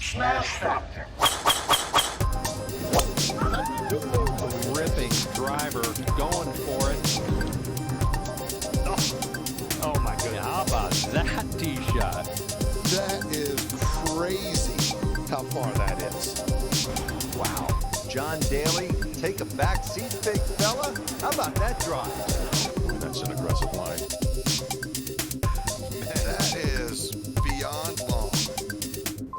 SmashFactor. Ripping driver, going for it. Oh my goodness. How about that tee shot? That is crazy how far that is. Wow. John Daly, take a back seat, big fella. How about that drive? That's an aggressive line. That is beyond long.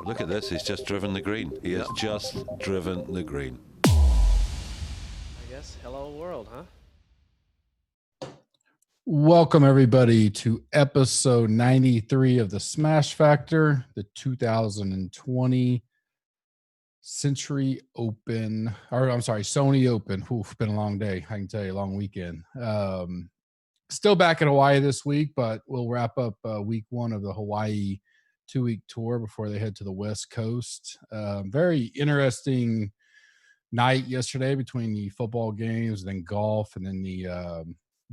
Look at this, he's just driven the green. He has just driven the green. I guess hello world, huh? Welcome everybody to episode 93 of the Smash Factor, the 2020 Sony Open. Oof, been a long day. I can tell you, a long weekend. Still back in Hawaii this week, but we'll wrap up week one of the Hawaii 2-week tour before they head to the West Coast. Very interesting night yesterday between the football games, then golf, and then the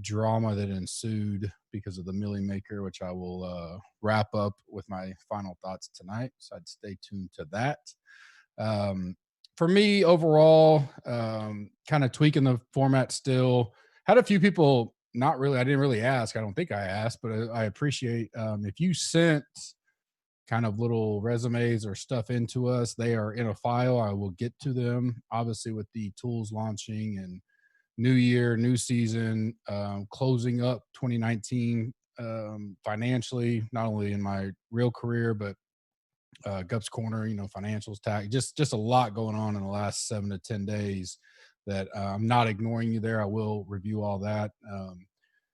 drama that ensued because of the Millie Maker, which I will wrap up with my final thoughts tonight. So I'd stay tuned to that. For me, overall, kind of tweaking the format still. Had a few people I didn't really ask. I don't think I asked, but I appreciate if you sent kind of little resumes or stuff into us. They are in a file. I will get to them, obviously, with the tools launching and new year, new season, closing up 2019 financially, not only in my real career, but Gups Corner, financials, tax, just a lot going on in the last 7 to 10 days that I'm not ignoring you there. I will review all that.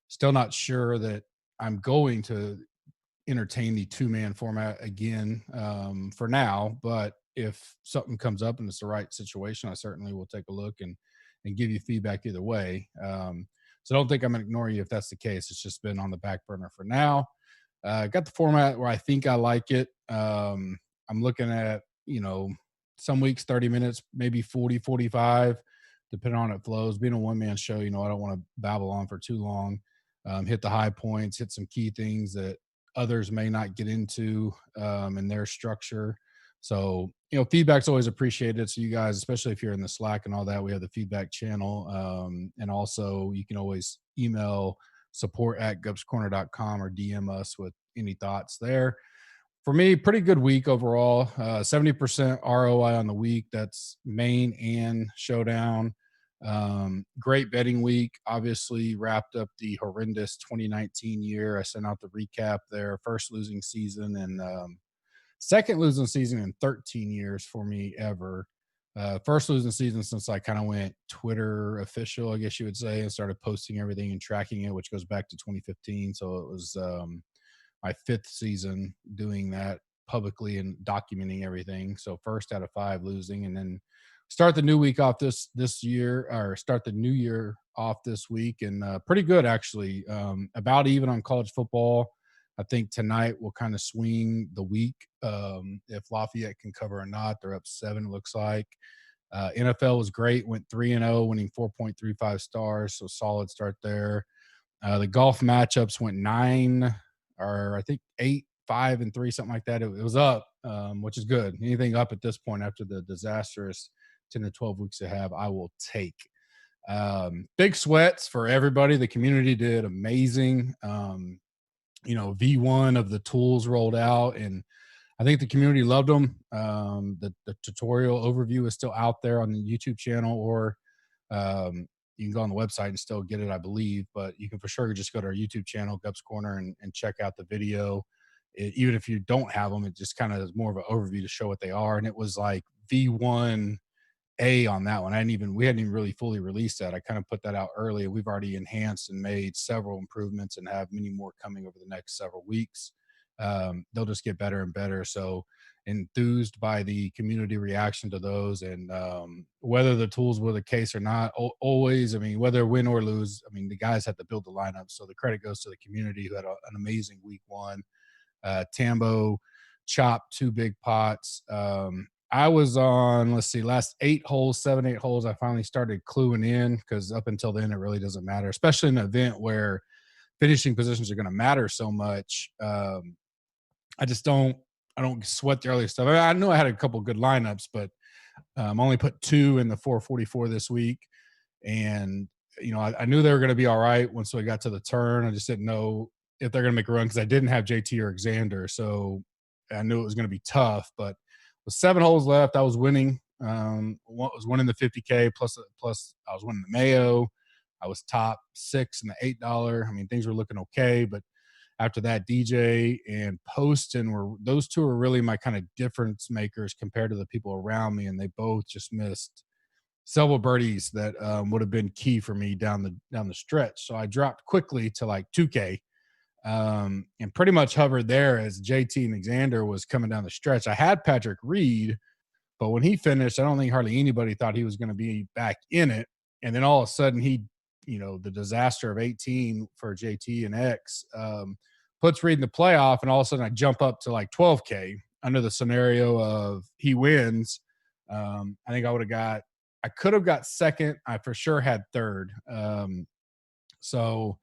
Still not sure that I'm going to entertain the 2-man format again for now, but if something comes up and it's the right situation, I certainly will take a look and give you feedback either way. So don't think I'm going to ignore you if that's the case. It's just been on the back burner for now. Got the format where I think I like it. I'm looking at, some weeks 30 minutes, maybe 40, 45, depending on it flows. Being a one-man show, I don't want to babble on for too long. Hit the high points, hit some key things that others may not get into in their structure. So, feedback's always appreciated. So you guys, especially if you're in the Slack and all that, we have the feedback channel. And also you can always email support@gupscorner.com or DM us with any thoughts there. For me, pretty good week overall. 70% ROI on the week. That's main and showdown. Great betting week. Obviously wrapped up the horrendous 2019 year. I sent out the recap there. First losing season and second losing season in 13 years for me ever. First losing season since I kind of went Twitter official, I guess you would say, and started posting everything and tracking it, which goes back to 2015. So it was my 5th season doing that publicly and documenting everything. So first out of 5 losing, and then start the new week off this year, or start the new year off this week, and pretty good actually. About even on college football. I think tonight will kind of swing the week if Lafayette can cover or not. They're up 7, it looks like. NFL was great, went 3-0, winning 4.35 stars, so solid start there. The golf matchups went 9, or I think 8, 5, and 3, something like that. It was up, which is good. Anything up at this point after the disastrous 10 to 12 weeks they have, I will take. Big sweats for everybody. The community did amazing. V1 of the tools rolled out, and I think the community loved them. The tutorial overview is still out there on the YouTube channel, or you can go on the website and still get it, I believe, but you can for sure just go to our YouTube channel, Gups Corner, and check out the video. Even if you don't have them, it just kind of is more of an overview to show what they are. And it was like V1A on that one. We hadn't even really fully released that. I kind of put that out early. We've already enhanced and made several improvements and have many more coming over the next several weeks. They'll just get better and better. So enthused by the community reaction to those, and whether the tools were the case or not, always, whether win or lose, the guys had to build the lineup. So the credit goes to the community who had an amazing week one. Tambo chopped 2 big pots. I was on, last 8 holes, 7, 8 holes. I finally started cluing in, because up until then, it really doesn't matter, especially in an event where finishing positions are going to matter so much. I just don't I don't sweat the early stuff. I knew I had a couple good lineups, but only put 2 in the 444 this week. And, I knew they were going to be all right once we got to the turn. I just didn't know if they're going to make a run because I didn't have JT or Xander. So I knew it was going to be tough. But with 7 holes left, I was winning. Was winning the 50K plus I was winning the Mayo. I was top 6 in the $8. I mean, things were looking okay, but after that, DJ and Poston those two were really my kind of difference makers compared to the people around me, and they both just missed several birdies that would have been key for me down the stretch. So I dropped quickly to like 2K, and pretty much hovered there as JT and Xander was coming down the stretch. I had Patrick Reed, but when he finished, I don't think hardly anybody thought he was going to be back in it. And then all of a sudden, the disaster of 18 for JT and X puts Reed in the playoff, and all of a sudden I jump up to like 12K under the scenario of he wins. I think I could have got second. I for sure had third. So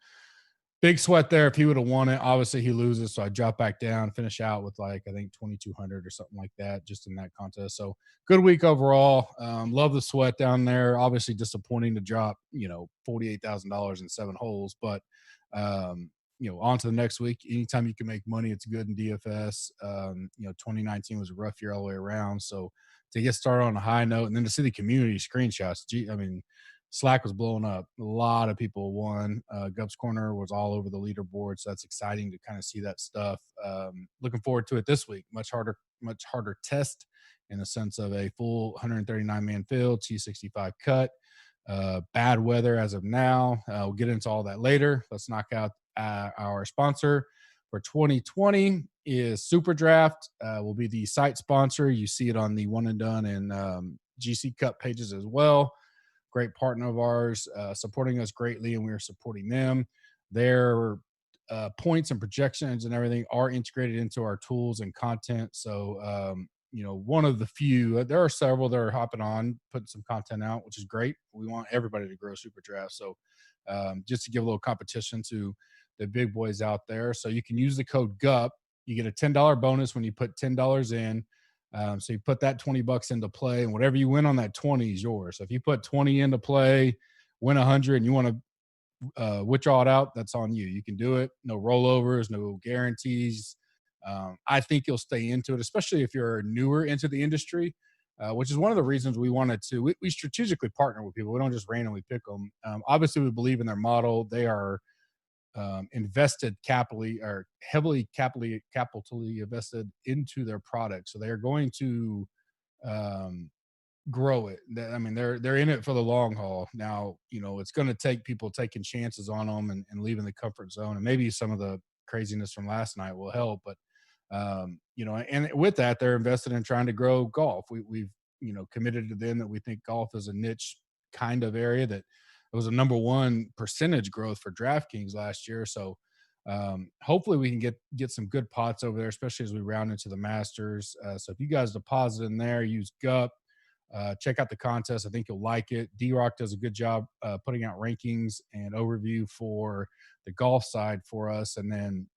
big sweat there. If he would have won it, obviously he loses. So I drop back down, finish out with like, I think 2,200 or something like that, just in that contest. So good week overall. Love the sweat down there. Obviously disappointing to drop, $48,000 in 7 holes, but, on to the next week. Anytime you can make money, it's good in DFS. 2019 was a rough year all the way around. So to get started on a high note and then to see the community screenshots, Slack was blowing up. A lot of people won. Gubbs Corner was all over the leaderboard, so that's exciting to kind of see that stuff. Looking forward to it this week. Much harder test in the sense of a full 139-man field, T65 cut. Bad weather as of now. We'll get into all that later. Let's knock out our sponsor for 2020 is Super Draft. Will be the site sponsor. You see it on the One and Done and GC Cup pages as well. Great partner of ours, supporting us greatly, and we are supporting them. Their points and projections and everything are integrated into our tools and content. So, one of the few, there are several that are hopping on, putting some content out, which is great. We want everybody to grow Super Draft. So, just to give a little competition to the big boys out there. So you can use the code GUP. You get a $10 bonus when you put $10 in. So you put that $20 into play, and whatever you win on that 20 is yours. So if you put 20 into play, win 100, and you want to withdraw it out, that's on you. You can do it. No rollovers, no guarantees. I think you'll stay into it, especially if you're newer into the industry, which is one of the reasons we wanted to. We strategically partner with people. We don't just randomly pick them. Obviously, we believe in their model. They are invested capitally or heavily capitally invested into their product, so they're going to grow it. They're in it for the long haul. Now, it's going to take people taking chances on them and leaving the comfort zone, and maybe some of the craziness from last night will help. But and with that, they're invested in trying to grow golf. We've committed to them that we think golf is a niche kind of area that it was a number 1 percentage growth for DraftKings last year. So hopefully we can get some good pots over there, especially as we round into the Masters. So if you guys deposit in there, use GUP, check out the contest. I think you'll like it. D-Rock does a good job putting out rankings and overview for the golf side for us. And then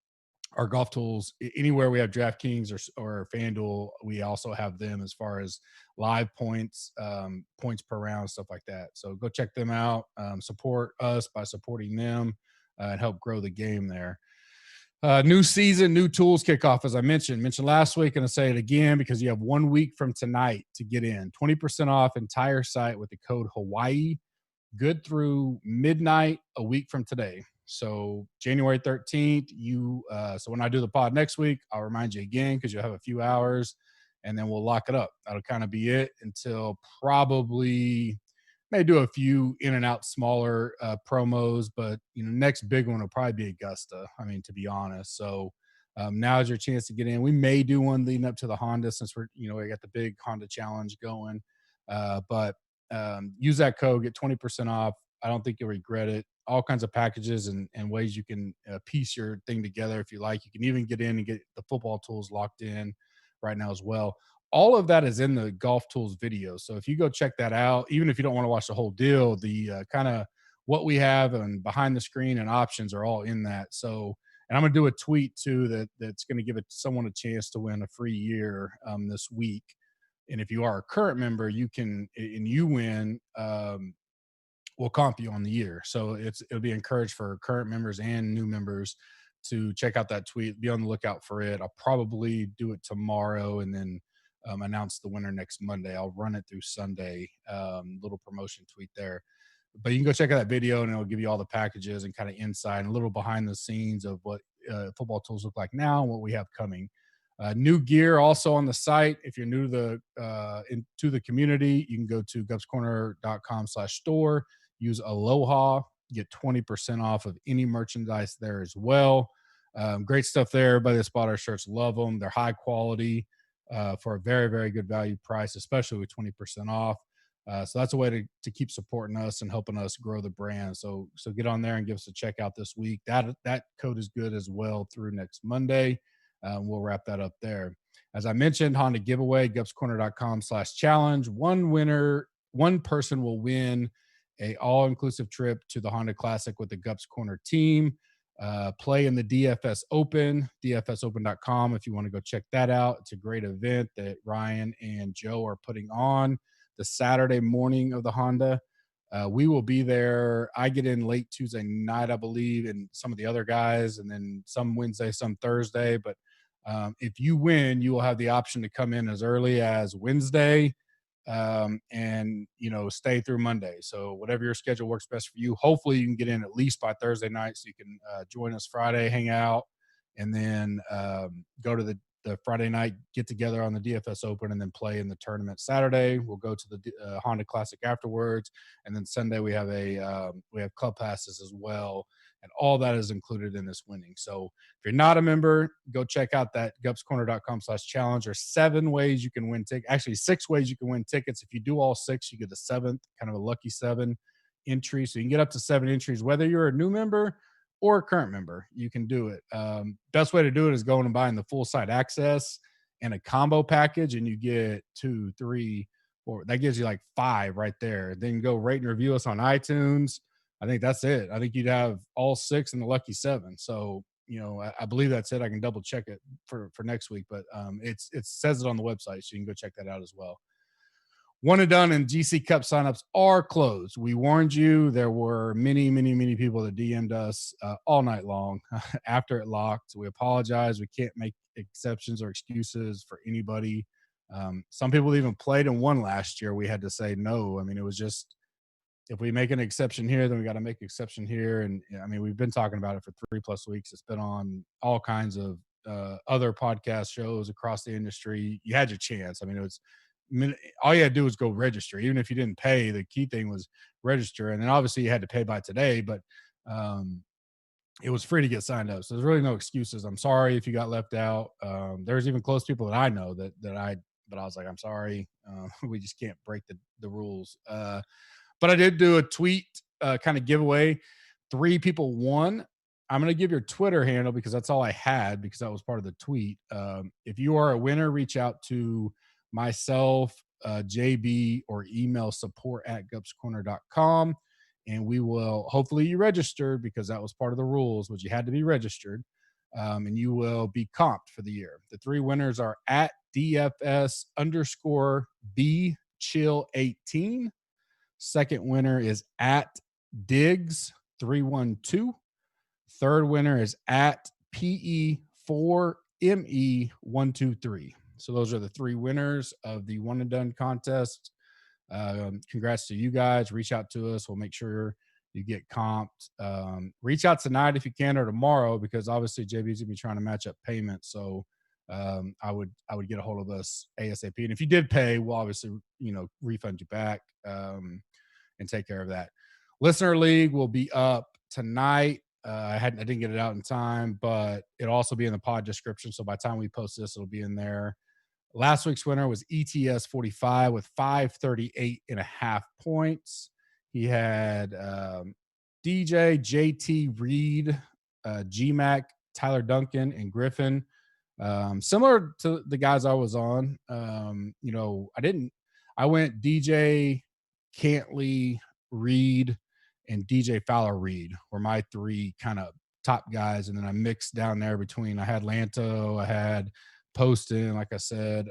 our golf tools, anywhere we have DraftKings or FanDuel, we also have them as far as live points, points per round, stuff like that. So go check them out. Support us by supporting them and help grow the game there. New season, new tools kickoff, as I mentioned last week, and I'll say it again because you have 1 week from tonight to get in. 20% off entire site with the code Hawaii. Good through midnight a week from today. So January 13th, so when I do the pod next week, I'll remind you again because you'll have a few hours, and then we'll lock it up. That'll kind of be it until probably may do a few in and out smaller promos, but next big one will probably be Augusta. To be honest. So now is your chance to get in. We may do one leading up to the Honda since we got the big Honda challenge going. But use that code, get 20% off. I don't think you'll regret it. All kinds of packages and ways you can piece your thing together if you like. You can even get in and get the football tools locked in right now as well. All of that is in the golf tools video. So if you go check that out, even if you don't want to watch the whole deal, the kind of what we have and behind the screen and options are all in that. So, And I'm going to do a tweet too that's going to give someone a chance to win a free year this week. And if you are a current member, you can, and you win, we'll comp you on the year. So it'll be encouraged for current members and new members to check out that tweet. Be on the lookout for it. I'll probably do it tomorrow and then announce the winner next Monday. I'll run it through Sunday. Little promotion tweet there. But you can go check out that video and it'll give you all the packages and kind of insight and a little behind the scenes of what football tools look like now and what we have coming. New gear also on the site. If you're new to the community, you can go to gupscorner.com/store. Use Aloha, get 20% off of any merchandise there as well. Great stuff there. Everybody that's bought our shirts love them. They're high quality for a very, very good value price, especially with 20% off. So that's a way to keep supporting us and helping us grow the brand. So get on there and give us a check out this week. That code is good as well through next Monday. We'll wrap that up there. As I mentioned, Honda giveaway, gupscorner.com/challenge. One person will win a all-inclusive trip to the Honda Classic with the Gups Corner team. Play in the DFS Open, dfsopen.com if you want to go check that out. It's a great event that Ryan and Joe are putting on the Saturday morning of the Honda. We will be there. I get in late Tuesday night, I believe, and some of the other guys, and then some Wednesday, some Thursday. But if you win, you will have the option to come in as early as Wednesday and stay through Monday. So whatever your schedule works best for you. Hopefully you can get in at least by Thursday night so you can join us Friday, hang out, and then go to the Friday night get together on the DFS Open and then play in the tournament. Saturday we'll go to the Honda Classic afterwards, and then Sunday we have club passes as well, and all that is included in this winning. So if you're not a member, go check out that gupscorner.com/challenge. There's 7 ways you can win tickets. Actually, 6 ways you can win tickets. If you do all 6, you get the 7th, kind of a lucky 7 entry. So you can get up to 7 entries, whether you're a new member or a current member, you can do it. Best way to do it is going and buying the full site access and a combo package, and you get 2, 3, 4. That gives you like 5 right there. Then go rate and review us on iTunes. I think that's it. I think you'd have all 6 and the lucky 7. So, I believe that's it. I can double check it for next week, but it says it on the website, so you can go check that out as well. One and done and GC Cup signups are closed. We warned you. There were many, many, many people that DM'd us all night long after it locked. We apologize. We can't make exceptions or excuses for anybody. Some people even played and won last year. We had to say no. I mean, it was just, if we make an exception here, then we got to make an exception here. And I mean, we've been talking about it for 3+ weeks. It's been on all kinds of other podcast shows across the industry. You had your chance. I mean, all you had to do was go register. Even if you didn't pay, the key thing was register. And then obviously you had to pay by today, but it was free to get signed up. So there's really no excuses. I'm sorry if you got left out. There's even close people that I know but I was like, I'm sorry. We just can't break the rules. But I did do a tweet kind of giveaway. 3 people won. I'm going to give your Twitter handle because that's all I had, because that was part of the tweet. If you are a winner, reach out to myself, JB, or email support@gupscorner.com, and we will, hopefully you registered, because that was part of the rules, which you had to be registered, and you will be comped for the year. The 3 winners are at DFS_BChill18. Second winner is at Diggs312. Third winner is at PE4ME123. So those are the 3 winners of the one and done contest. Congrats to you guys. Reach out to us. We'll make sure you get comped. Reach out tonight if you can, or tomorrow, because obviously JB's gonna be trying to match up payments. So I would get a hold of us ASAP. And if you did pay, we'll obviously refund you back and take care of that. Listener League will be up tonight. I didn't get it out in time, but it'll also be in the pod description. So by the time we post this, it'll be in there. Last week's winner was ETS 45 with 538.5 points. He had DJ, JT, Reed, GMAC, Tyler Duncan, and Griffin. Similar to the guys I was on. I went DJ, Cantley, Reed, and DJ Fowler Reed were my 3 kind of top guys, and then I mixed down there between. I had Lanto, I had Poston, like I said.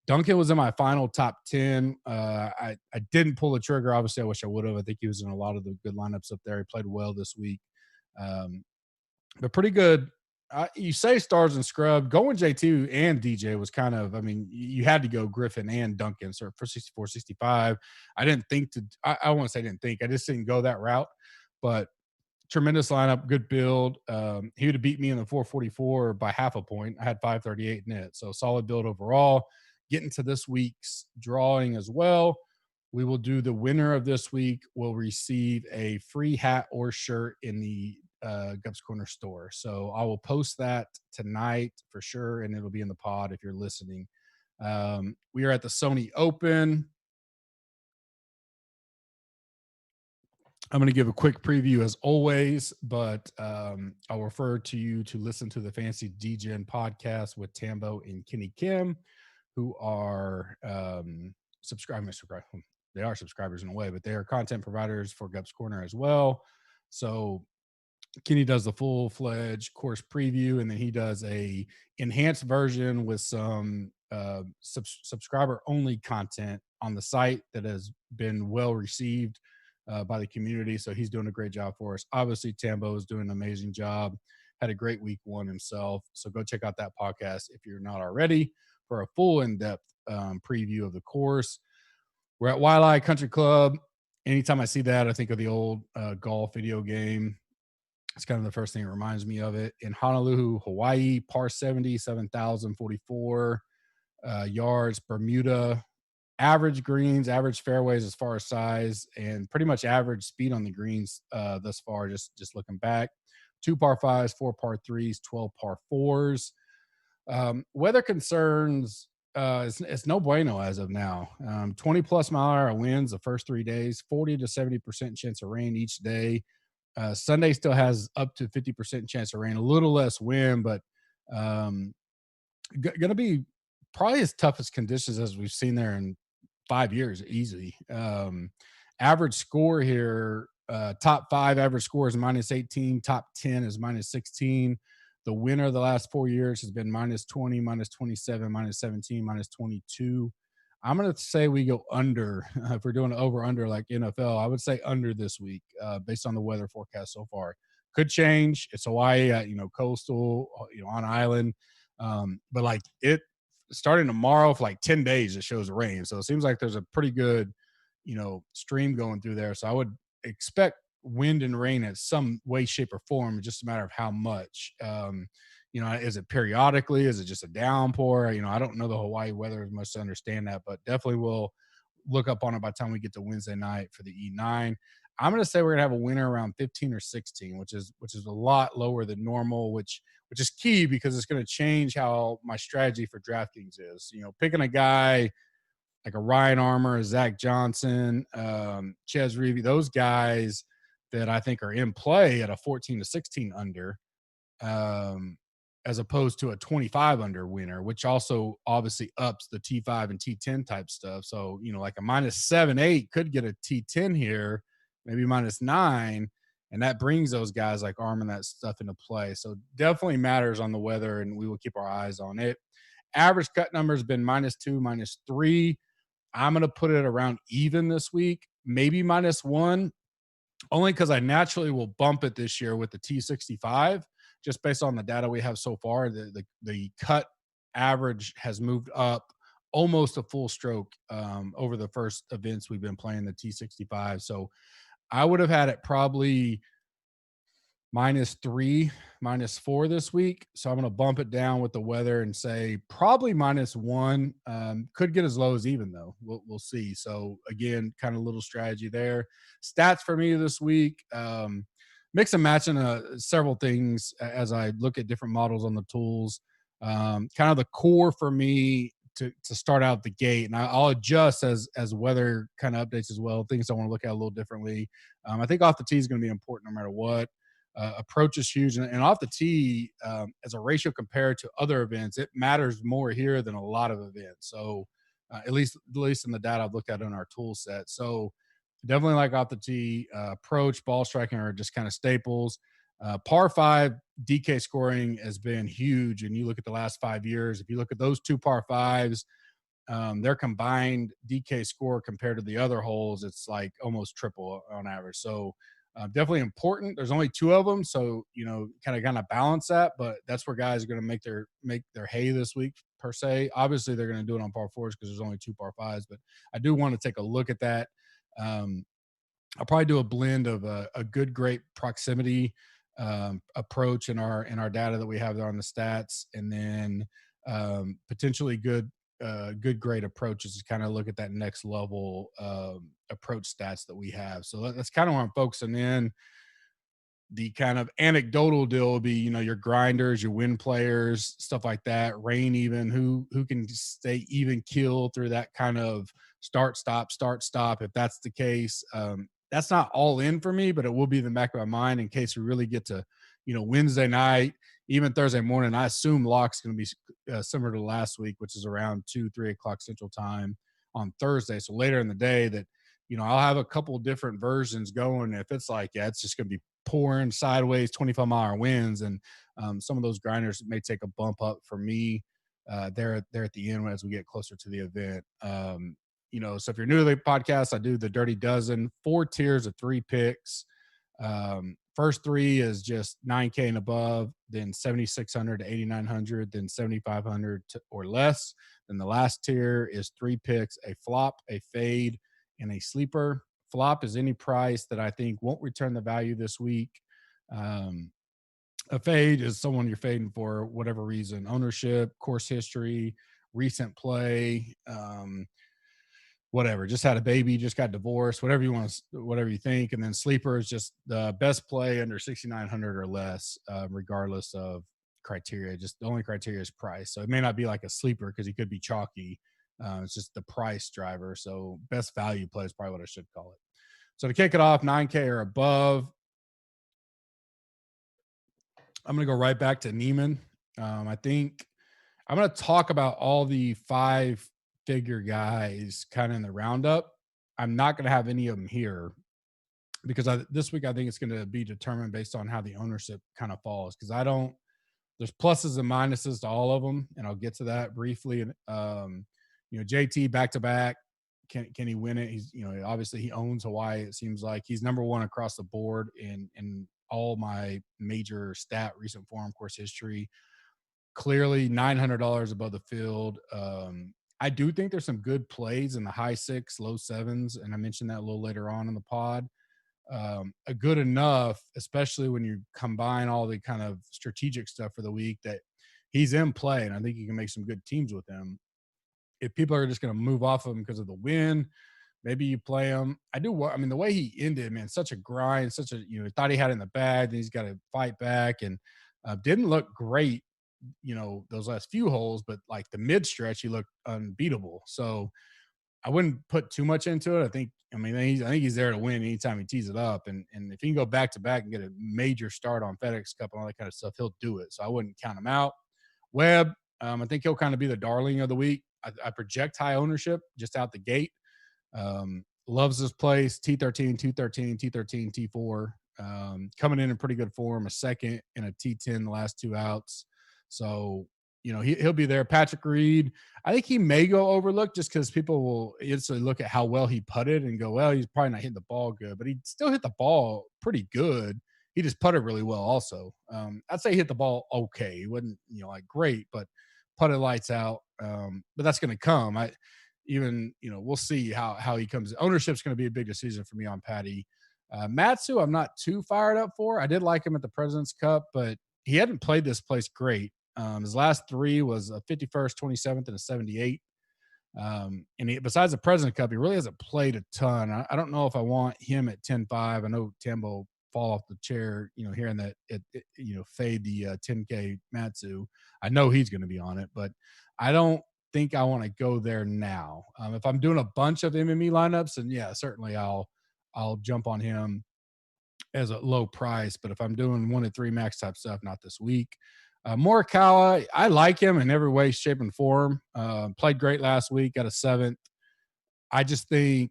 Duncan was in my final top 10. I didn't pull the trigger. Obviously, I wish I would have. I think he was in a lot of the good lineups up there. He played well this week, but pretty good. You say stars and scrub. Going J2 and DJ was kind of, I mean, you had to go Griffin and Duncan so for 64, 65. I didn't think to, I won't say I didn't think. I just didn't go that route. But tremendous lineup, good build. He would have beat me in the 444 by half a point. I had 538 in it. So solid build overall. Getting to this week's drawing as well. We will do the winner of this week will receive a free hat or shirt in the Gups Corner store. So I will post that tonight for sure, and it'll be in the pod if you're listening. We are at the Sony Open. I'm going to give a quick preview as always, but I'll refer to you to listen to the Fancy DGen podcast with Tambo and Kenny Kim, who are subscribers. They are subscribers in a way, but they are content providers for Gups Corner as well. So Kenny does the full-fledged course preview, and then he does a enhanced version with some subscriber-only content on the site that has been well received by the community. So he's doing a great job for us. Obviously, Tambo is doing an amazing job. Had a great week one himself. So go check out that podcast if you're not already for a full in-depth preview of the course. We're at Waialae Country Club. Anytime I see that, I think of the old golf video game. It's kind of the first thing that reminds me of it. In Honolulu, Hawaii, par 70, 7,044 yards. Bermuda, average greens, average fairways as far as size, and pretty much average speed on the greens thus far, just looking back. 2 par 5s, 4 par 3s, 12 par 4s. Weather concerns, it's no bueno as of now. 20-plus mile-an-hour winds the first 3 days, 40 to 70% chance of rain each day. Sunday still has up to 50% chance of rain, a little less wind, but going to be probably as tough as conditions as we've seen there in 5 years, easily. Average score here, top 5 average score is -18, top 10 is -16. The winner of the last 4 years has been -20, -27, -17, -22. I'm going to say we go under. If we're doing an over-under like NFL, I would say under this week based on the weather forecast so far. Could change. It's Hawaii, coastal, on island. But like it starting tomorrow for like 10 days, it shows rain. So it seems like there's a pretty good, stream going through there. So I would expect wind and rain in some way, shape, or form. It's just a matter of how much. Is it periodically? Is it just a downpour? I don't know the Hawaii weather as much to understand that, but definitely will look up on it by the time we get to Wednesday night for the E9. I'm going to say we're going to have a winner around 15 or 16, which is a lot lower than normal, which is key because it's going to change how my strategy for DraftKings is. Picking a guy like a Ryan Armour, a Zach Johnson, Ches Reavie, those guys that I think are in play at a 14 to 16 under, as opposed to a 25 under winner, which also obviously ups the T5 and T10 type stuff. So, like a -7, 8 could get a T10 here, maybe -9. And that brings those guys like Arm and that stuff into play. So definitely matters on the weather, and we will keep our eyes on it. Average cut number has been -2, -3. I'm going to put it around even this week, maybe -1, only because I naturally will bump it this year with the T65. Just based on the data we have so far, the cut average has moved up almost a full stroke over the first events we've been playing the T65. So I would have had it probably -3, -4 this week. So I'm going to bump it down with the weather and say probably -1. Could get as low as even though. We'll see. So again, kind of little strategy there. Stats for me this week. Mix and matching several things as I look at different models on the tools. Kind of the core for me to start out the gate, and I'll adjust as weather kind of updates as well. Things I want to look at a little differently. I think off the tee is going to be important no matter what. Approach is huge, and off the tee as a ratio compared to other events, it matters more here than a lot of events. So at least in the data I've looked at in our tool set. So definitely like off the tee, approach, ball striking are just kind of staples. Par 5 DK scoring has been huge. And you look at the last 5 years, if you look at those two par 5s, their combined DK score compared to the other holes, it's like almost triple on average. So definitely important. There's only 2 of them, so kind of balance that. But that's where guys are going to make their hay this week per se. Obviously, they're going to do it on par 4s because there's only 2 par 5s. But I do want to take a look at that. I'll probably do a blend of a good, great proximity approach in our data that we have there on the stats, and then potentially good, great approaches to kind of look at that next level approach stats that we have. So that's kind of where I'm focusing in. The kind of anecdotal deal will be, your grinders, your win players, stuff like that. Rain, even who can stay even keel through that kind of start stop. If that's the case, that's not all in for me, but it will be in the back of my mind in case we really get to, Wednesday night, even Thursday morning. I assume lock's going to be similar to last week, which is around 2-3 o'clock Central Time on Thursday. So later in the day, that I'll have a couple different versions going. If it's like, it's just going to be pouring sideways 25-mile winds, and some of those grinders may take a bump up for me there at the end as we get closer to the event. So if you're new to the podcast, I do the Dirty Dozen, 4 tiers of 3 picks. First 3 is just 9K and above, then 7,600 to 8,900, then 7,500 or less. Then the last tier is 3 picks, a flop, a fade, and a sleeper. Flop is any price that I think won't return the value this week. A fade is someone you're fading for whatever reason: ownership, course history, recent play, whatever, just had a baby, just got divorced, whatever you think. And then sleeper is just the best play under 6,900 or less, regardless of criteria. Just the only criteria is price. So it may not be like a sleeper because he could be chalky. It's just the price driver. So best value play is probably what I should call it. So to kick it off, 9K or above, I'm going to go right back to Neiman. I think I'm going to talk about all the 5-figure guys kind of in the roundup. I'm not going to have any of them here because this week I think it's going to be determined based on how the ownership kind of falls, because there's pluses and minuses to all of them, and I'll get to that briefly. And JT back-to-back, can he win it? He's, obviously he owns Hawaii. It seems like he's number 1 across the board in all my major recent form, course history. Clearly $900 above the field. I do think there's some good plays in the high 6, low 7s, and I mentioned that a little later on in the pod. A good enough, especially when you combine all the kind of strategic stuff for the week, that he's in play, and I think you can make some good teams with him. If people are just going to move off of him because of the win, maybe you play him. The way he ended, man, such a grind, thought he had it in the bag, then he's got to fight back, and didn't look great, those last few holes, but like the mid stretch, he looked unbeatable. So I wouldn't put too much into it. I think he's there to win anytime he tees it up, and if he can go back to back and get a major start on FedEx Cup and all that kind of stuff, he'll do it. So I wouldn't count him out. Webb, I think he'll kind of be the darling of the week. I project high ownership just out the gate. Loves this place. T13, 213, T13, T4. Coming in pretty good form. A second and a T10 the last 2 outs. So, he'll be there. Patrick Reed, I think he may go overlooked just because people will instantly look at how well he putted and go, well, he's probably not hitting the ball good, but he still hit the ball pretty good. He just putted really well also. I'd say he hit the ball okay. He wasn't, like great, but putted lights out. But that's going to come. We'll see how he comes. Ownership's going to be a big decision for me on Patty. Matsu, I'm not too fired up for. I did like him at the President's Cup, but he hadn't played this place great. His last 3 was a 51st, 27th, and a 78. Besides the President's Cup, he really hasn't played a ton. I don't know if I want him at 10-5. I know Tambo fall off the chair, hearing that fade the 10K Matsu. I know he's going to be on it, but I don't think I want to go there now. If I'm doing a bunch of MME lineups, and yeah, certainly I'll jump on him as a low price. But if I'm doing 1 to 3 max type stuff, not this week. Morikawa, I like him in every way, shape, and form. Played great last week, got a 7th. I just think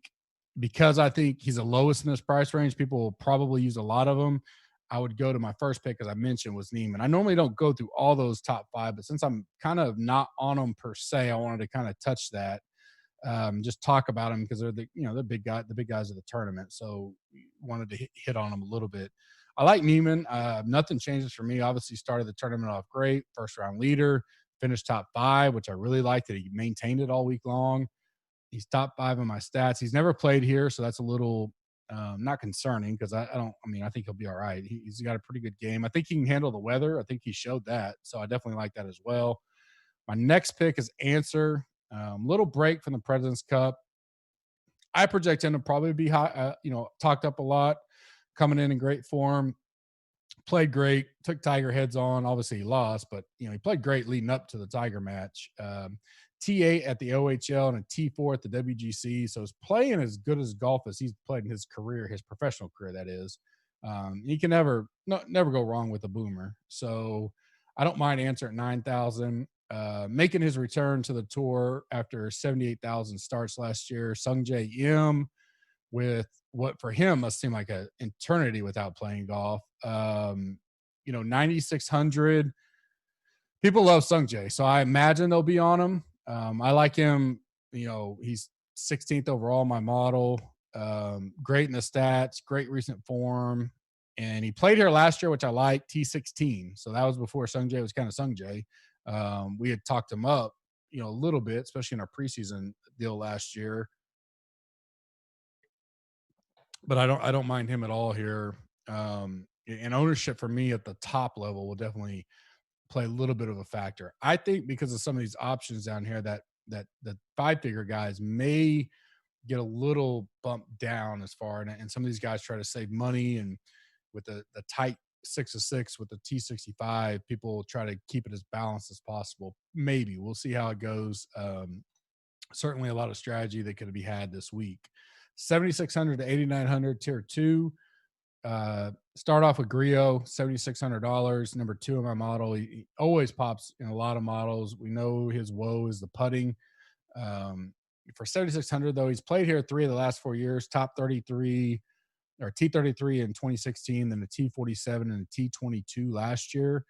because I think he's the lowest in this price range, people will probably use a lot of them. I would go to my first pick, as I mentioned, was Neiman. I normally don't go through all those top 5, but since I'm kind of not on them per se, I wanted to kind of touch that, just talk about them because they're the big guys of the tournament. So wanted to hit on them a little bit. I like Neiman. Nothing changes for me. Obviously, started the tournament off great, first round leader, finished top 5, which I really liked that he maintained it all week long. He's top 5 in my stats. He's never played here, so that's a little not concerning because I think he'll be all right. He's got a pretty good game. I think he can handle the weather. I think he showed that, so I definitely like that as well. My next pick is Answer. Little break from the President's Cup. I project him to probably be high, talked up a lot, coming in great form. Played great, took Tiger heads on. Obviously, he lost, but he played great leading up to the Tiger match. T8 at the OHL and a T4 at the WGC. So he's playing as good as golf as he's played in his career, his professional career, that is. He can never go wrong with a boomer. So I don't mind Answer at 9,000. Making his return to the tour after 78,000 starts last year. Sungjae M with what for him must seem like an eternity without playing golf. 9,600. People love Sungjae, so I imagine they'll be on him. I like him. He's 16th overall in my model. Great in the stats, great recent form. And he played here last year, which I like, T16. So that was before Sungjae was kind of Sungjae. We had talked him up, a little bit, especially in our preseason deal last year. But I don't mind him at all here. And ownership for me at the top level will definitely play a little bit of a factor. I think because of some of these options down here that the 5-figure guys may get a little bump down as far, and some of these guys try to save money, and with the tight 6 of 6 with the T65, people try to keep it as balanced as possible. Maybe we'll see how it goes. Certainly a lot of strategy that could be had this week. 7,600 to 8,900 tier 2. Start off with Griot, $7,600, number 2 in my model. He always pops in a lot of models. We know his woe is the putting. For 7,600 though, he's played here 3 of the last 4 years, top 33 or T33 in 2016, then the T47 and the T22 last year.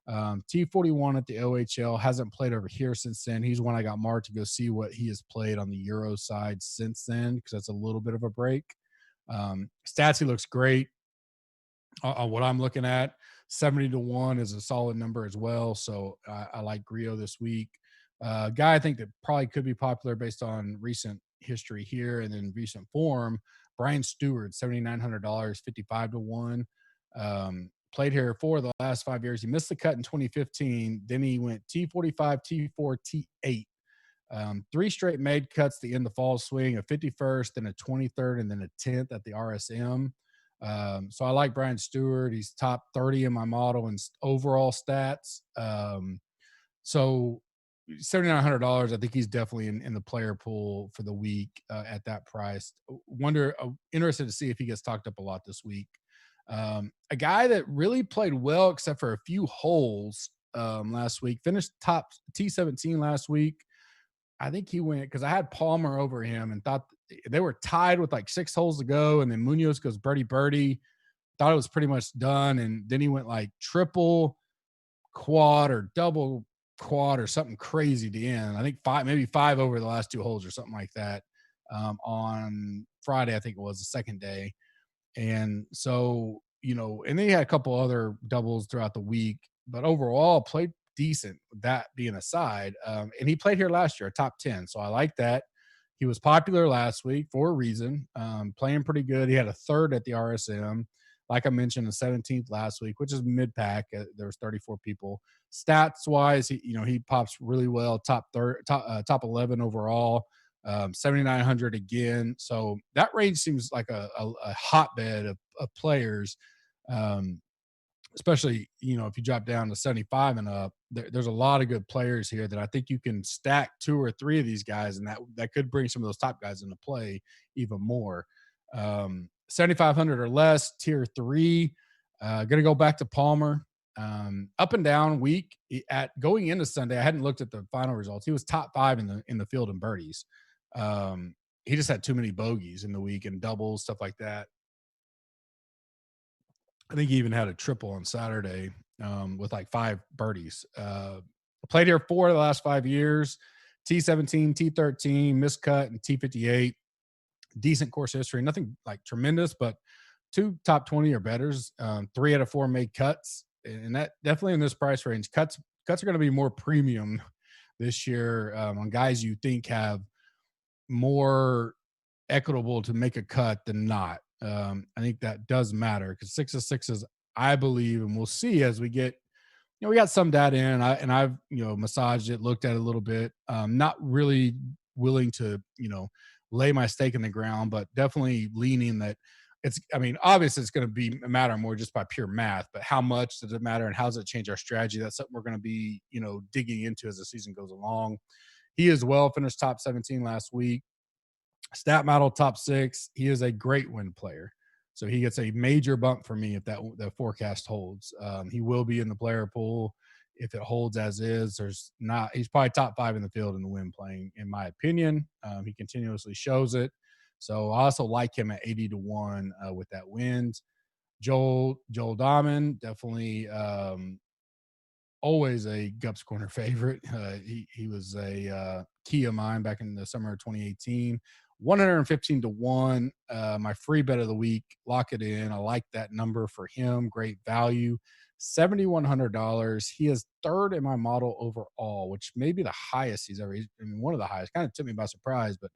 T41 at the OHL, hasn't played over here since then. He's one I got marked to go see what he has played on the Euro side since then, because that's a little bit of a break. Stats, he looks great. On what I'm looking at, 70-1 is a solid number as well. So I like Griot this week. Guy I think that probably could be popular based on recent history here and then recent form. Brian Stewart, $7,900, 55-1. Played here 4 of the last 5 years. He missed the cut in 2015. Then he went T45, T4, T8. 3 straight made cuts to end the fall swing, a 51st, then a 23rd, and then a 10th at the RSM. So I like Brian Stewart. He's top 30 in my model and overall stats. So $7,900, I think he's definitely in the player pool for the week at that price. Interested to see if he gets talked up a lot this week. A guy that really played well except for a few holes last week, finished top T17 last week. I think he went because I had Palmer over him and thought they were tied with like 6 holes to go. And then Munoz goes birdie. Thought it was pretty much done. And then he went like triple quad or double quad or something crazy to end. I think maybe 5 over the last 2 holes or something like that on Friday, I think it was the second day. And so, and then he had a couple other doubles throughout the week, but overall played decent, that being aside. And he played here last year, top 10. So I like that. He was popular last week for a reason, playing pretty good. He had a 3rd at the RSM. Like I mentioned, the 17th last week, which is mid-pack. There was 34 people. Stats-wise, he pops really well, top 11 overall, 7,900 again. So that range seems like a hotbed of players, especially, if you drop down to 75 and up. There's a lot of good players here that I think you can stack 2 or 3 of these guys, and that could bring some of those top guys into play even more. 7,500 or less, tier 3. Gonna go back to Palmer. Up and down week. At going into Sunday, I hadn't looked at the final results. He was top 5 in the field in birdies. He just had too many bogeys in the week and doubles, stuff like that. I think he even had a triple on Saturday with like 5 birdies. Played here 4 of the last 5 years. T17, T13, miscut, and T58. Decent course history. Nothing like tremendous, but 2 top 20 or betters. 3 out of 4 made cuts, and that definitely in this price range. Cuts are going to be more premium this year on guys you think have more equitable to make a cut than not. I think that does matter because 6 of 6s, I believe, and we'll see as we get. We got some data in, and I've massaged it, looked at it a little bit. Not really willing to lay my stake in the ground, but definitely leaning that it's. I mean, obviously, it's going to be a matter more just by pure math, but how much does it matter, and how does it change our strategy? That's something we're going to be digging into as the season goes along. He as well finished top 17 last week. Stat model top 6. He is a great win player. So he gets a major bump for me if the forecast holds. He will be in the player pool if it holds as is. He's probably top 5 in the field in the win playing, in my opinion. He continuously shows it. So I also like him at 80-1 with that wind. Joel Dahman, definitely always a Gups Corner favorite. He was a key of mine back in the summer of 2018. 115-1. My free bet of the week. Lock it in. I like that number for him. Great value. $7,100. He is 3rd in my model overall, which may be the highest he's ever. I mean, one of the highest. Kind of took me by surprise, but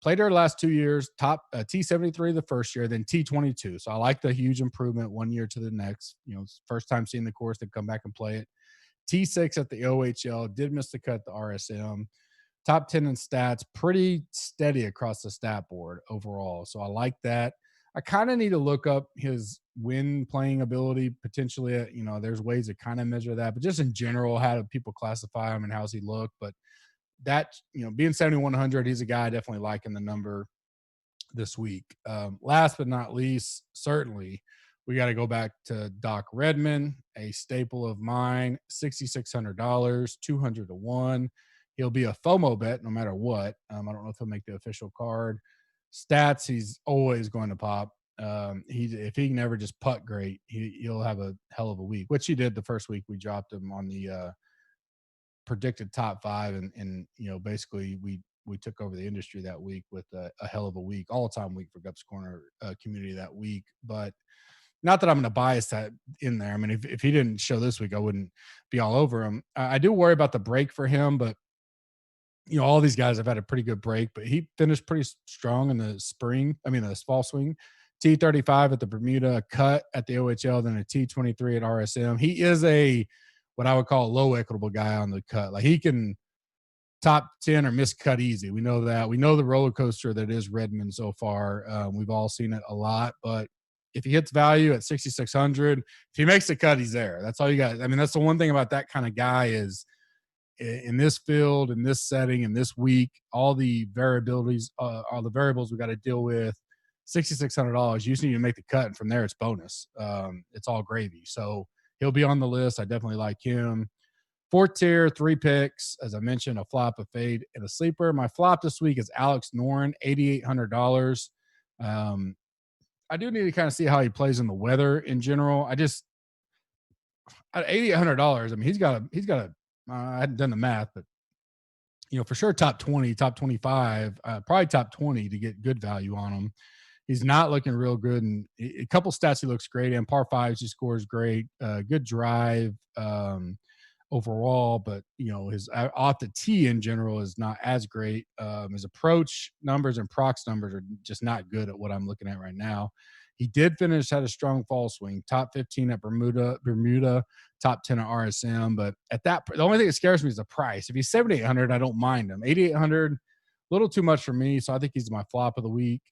played there the last 2 years. Top T73 the first year, then T22. So I like the huge improvement 1 year to the next. First time seeing the course, they come back and play it. T6 at the OHL. Did miss the cut at the RSM. Top 10 in stats, pretty steady across the stat board overall. So I like that. I kind of need to look up his win playing ability potentially. There's ways to kind of measure that, but just in general, how do people classify him and how's he look? But that, being 7,100, he's a guy I definitely like in the number this week. Last but not least, certainly, we got to go back to Doc Redman, a staple of mine, $6,600, 200-1. He'll be a FOMO bet no matter what. I don't know if he'll make the official card. Stats, he's always going to pop. If he can never just putt great, he'll have a hell of a week, which he did the first week. We dropped him on the predicted top 5, and basically we took over the industry that week with a hell of a week, all-time week for Gups Corner community that week. But not that I'm going to bias that in there. I mean, if he didn't show this week, I wouldn't be all over him. I do worry about the break for him, but all these guys have had a pretty good break, but he finished pretty strong in the fall swing. T35 at the Bermuda, cut at the OHL, then a T23 at RSM. He is what I would call a low equitable guy on the cut. Like he can top 10 or miss cut easy. We know that. We know the roller coaster that is Redmond so far. We've all seen it a lot, but if he hits value at 6,600, if he makes the cut, he's there. That's all you got. I mean, that's the one thing about that kind of guy is in this field, in this setting, in this week, all the variabilities, all the variables we got to deal with. $6,600. You just need to make the cut, and from there it's bonus. It's all gravy. So he'll be on the list. I definitely like him. 4th tier, 3 picks. As I mentioned, a flop, a fade, and a sleeper. My flop this week is Alex Noren, $8,800. I do need to kind of see how he plays in the weather in general. At $8,800, I mean, he's got a. I hadn't done the math, but for sure top 20, top 25, probably top 20 to get good value on him. He's not looking real good, and a couple stats he looks great in. Par 5s, he scores great, good drive overall, but his off the tee in general is not as great. His approach numbers and prox numbers are just not good at what I'm looking at right now. He did had a strong fall swing, top 15 at Bermuda, top 10 at RSM. But the only thing that scares me is the price. If he's 7,800, I don't mind him. 8,800, a little too much for me. So I think he's my flop of the week.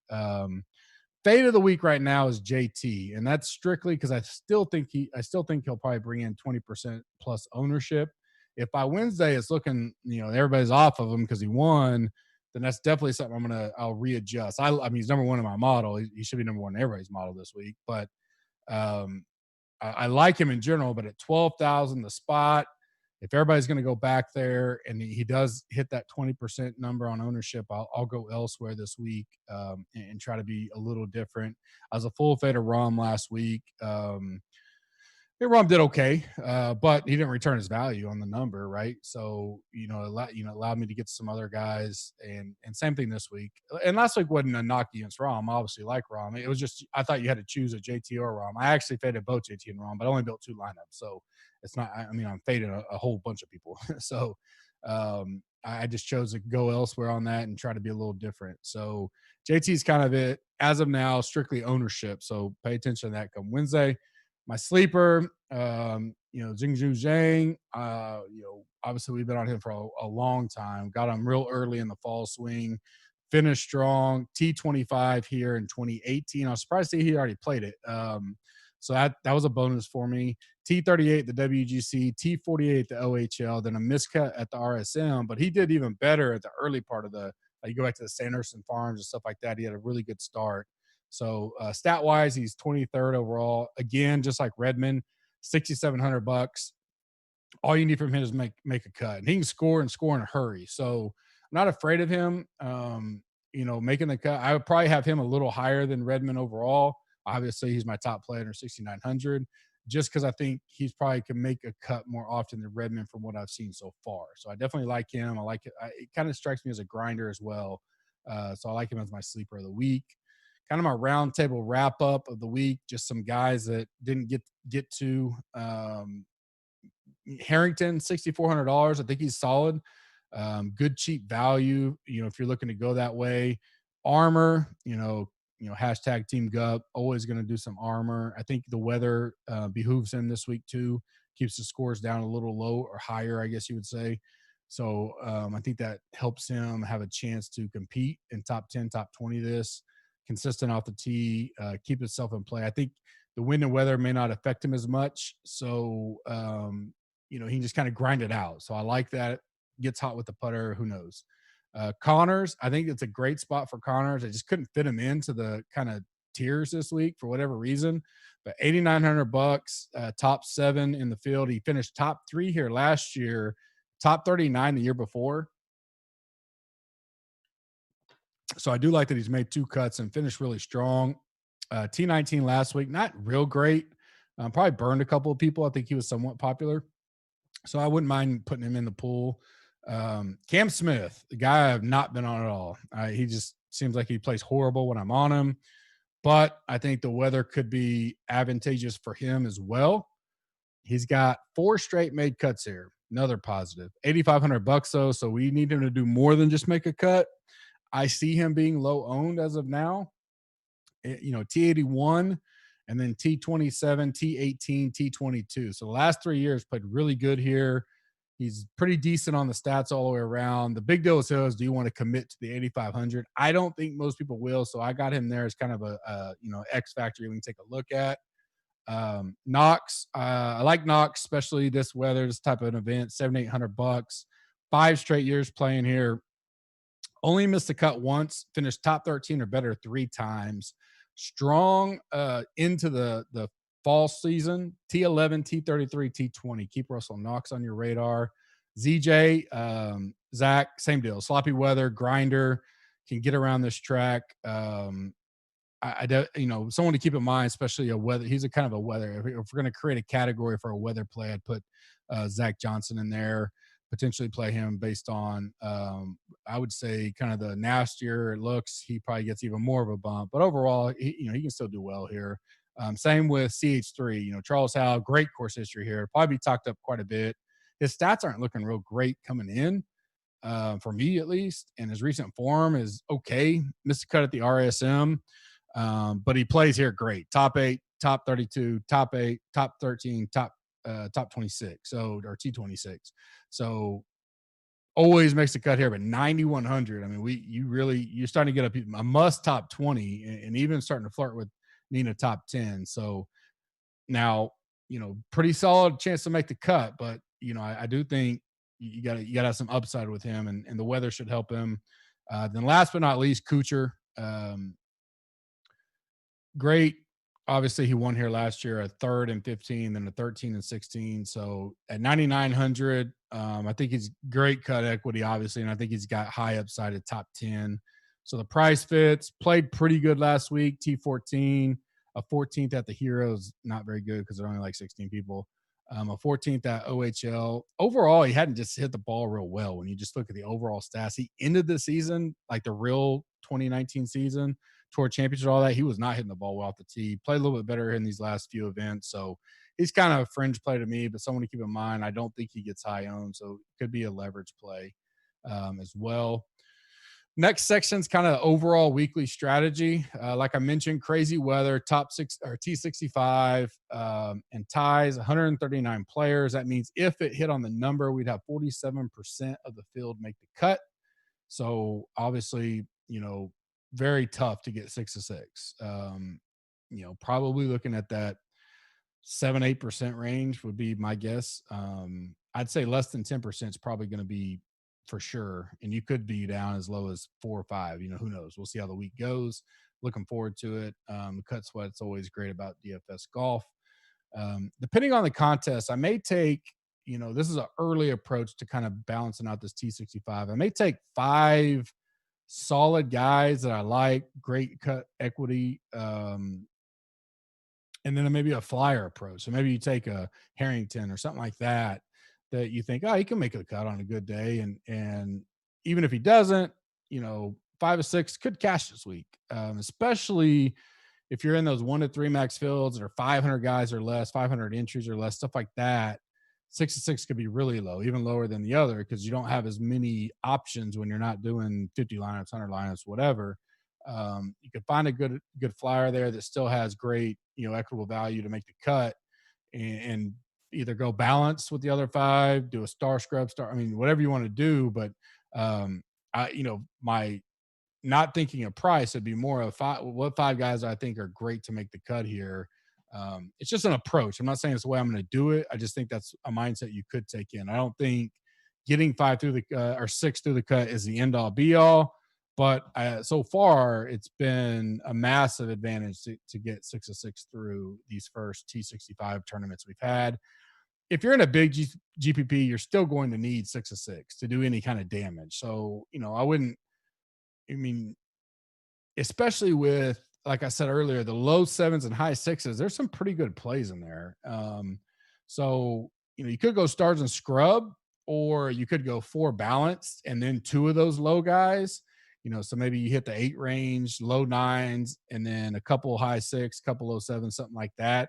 Fade of the week right now is JT, and that's strictly because I still think he'll probably bring in 20% plus ownership. If by Wednesday it's looking, everybody's off of him because he won, then that's definitely something I'll readjust. I mean, he's number 1 in my model. He should be number 1 in everybody's model this week. But I like him in general. But at 12,000 the spot, if everybody's going to go back there and he does hit that 20% number on ownership, I'll go elsewhere this week and try to be a little different. I was a full fade of Rom last week. Rom did okay, but he didn't return his value on the number, right? So allowed me to get some other guys, and same thing this week. And last week wasn't a knock against Rom. I obviously like Rom. It was just I thought you had to choose a JT or Rom. I actually faded both JT and Rom, but I only built 2 lineups, so it's not. I mean, I'm fading a whole bunch of people, so I just chose to go elsewhere on that and try to be a little different. So JT's kind of it as of now, strictly ownership. So pay attention to that come Wednesday. My sleeper, Jingju Zhang, obviously we've been on him for a long time. Got him real early in the fall swing, finished strong. T25 here in 2018. I was surprised to see he already played it. So that was a bonus for me. T38 the WGC, T48 the OHL, then a miscut at the RSM, but he did even better at the early part of the. You go back to the Sanderson Farms and stuff like that. He had a really good start. So stat wise, he's 23rd overall. Again, just like Redmond, $6,700. All you need from him is make a cut, and he can score and score in a hurry. So I'm not afraid of him. Making the cut. I would probably have him a little higher than Redmond overall. Obviously, he's my top player under 6,900, just because I think he's probably can make a cut more often than Redmond from what I've seen so far. So I definitely like him. I like it. It kind of strikes me as a grinder as well. So I like him as my sleeper of the week. Kind of my round table wrap up of the week. Just some guys that didn't get to. Harrington, $6,400. I think he's solid. Good cheap value. If you're looking to go that way. Armor, hashtag Team Gup, always going to do some armor. I think the weather behooves him this week too. Keeps the scores down a little low or higher, I guess you would say. So I think that helps him have a chance to compete in top 10, top 20 this. Consistent off the tee, keep himself in play. I think the wind and weather may not affect him as much. So, he can just kind of grind it out. So I like that. Gets hot with the putter. Who knows? Connors, I think it's a great spot for Connors. I just couldn't fit him into the kind of tiers this week for whatever reason. But $8,900, top 7 in the field. He finished top 3 here last year, top 39 the year before. So I do like that he's made 2 cuts and finished really strong. T19 last week, not real great. Probably burned a couple of people. I think he was somewhat popular. So I wouldn't mind putting him in the pool. Cam Smith, the guy I have not been on at all. He just seems like he plays horrible when I'm on him. But I think the weather could be advantageous for him as well. He's got 4 straight made cuts here. Another positive. $8,500 though. So we need him to do more than just make a cut. I see him being low owned as of now. T81 and then T27, T18, T22. So the last 3 years played really good here. He's pretty decent on the stats all the way around. The big deal is do you want to commit to the 8,500? I don't think most people will. So I got him there as kind of a X factor we can take a look at. Knox, I like Knox, especially this weather, this type of an event. $7,800, 5 straight years playing here. Only missed the cut once, finished top 13 or better 3 times. Strong into the fall season. T11, T33, T20. Keep Russell Knox on your radar. ZJ, Zach, same deal. Sloppy weather, grinder, can get around this track. Someone to keep in mind, especially a weather. He's a kind of a weather. If we're going to create a category for a weather play, I'd put Zach Johnson in there. Potentially play him based on, I would say, kind of the nastier it looks. He probably gets even more of a bump, but overall, he can still do well here. Same with CH3. Charles Howe, great course history here. Probably be talked up quite a bit. His stats aren't looking real great coming in, for me at least, and his recent form is okay. Missed a cut at the RSM, but he plays here great. Top 8, top 32, top 8, top 13, top 26, or T26. So always makes a cut here, but 9,100. I mean, you're starting to get a must top 20, and even starting to flirt with Nina top 10. So now, pretty solid chance to make the cut, but I do think you got to have some upside with him, and the weather should help him. Then last but not least, Kuchar, great. Obviously, he won here last year, a 3rd and 15, then a 13 and 16. So at 9,900, I think he's great cut equity, obviously, and I think he's got high upside at top 10. So the price fits. Played pretty good last week, T14. A 14th at the Heroes, not very good because they're only like 16 people. A 14th at OHL. Overall, he hadn't just hit the ball real well. When you just look at the overall stats, he ended the season, like the real 2019 season, toward championship, all that. He was not hitting the ball well off the tee. Played a little bit better in these last few events. So he's kind of a fringe play to me, but someone to keep in mind. I don't think he gets high owned, so it could be a leverage play as well. Next section's kind of overall weekly strategy. Like I mentioned, crazy weather, top six or T65 and ties, 139 players. That means if it hit on the number, we'd have 47% of the field make the cut. So obviously, very tough to get 6 to 6. Probably looking at that 7-8% range would be my guess. I'd say less than 10% is probably going to be for sure, and you could be down as low as 4 or 5. Who knows? We'll see how the week goes. Looking forward to it. The cut sweat's always great about DFS golf. Depending on the contest, I may take, this is an early approach to kind of balancing out this T65. I may take 5 solid guys that I like, great cut equity, and then maybe a flyer approach. So maybe you take a Harrington or something like that you think, oh, he can make a cut on a good day. And even if he doesn't, 5 or 6 could cash this week, especially if you're in those 1 to 3 max fields that are 500 guys or less, 500 entries or less, stuff like that. 6 to 6 could be really low, even lower than the other, because you don't have as many options when you're not doing 50 lineups, 100 lineups, whatever. You could find a good flyer there that still has great, equitable value to make the cut, and either go balance with the other 5, do a star scrub, whatever you want to do. But my not thinking of price, it'd be more of 5 guys I think are great to make the cut here. It's just an approach. I'm not saying it's the way I'm going to do it. I just think that's a mindset you could take in. I don't think getting 5 through the or 6 through the cut is the end all be all. But so far, it's been a massive advantage to get 6 to 6 through these first T65 tournaments we've had. If you're in a big GPP, you're still going to need 6 to 6 to do any kind of damage. So, especially with, like I said earlier, the low 7s and high 6s, there's some pretty good plays in there. So, you could go stars and scrub, or you could go 4 balanced and then 2 of those low guys. So maybe you hit the 8 range, low 9s, and then a couple high 6, couple low 7, something like that.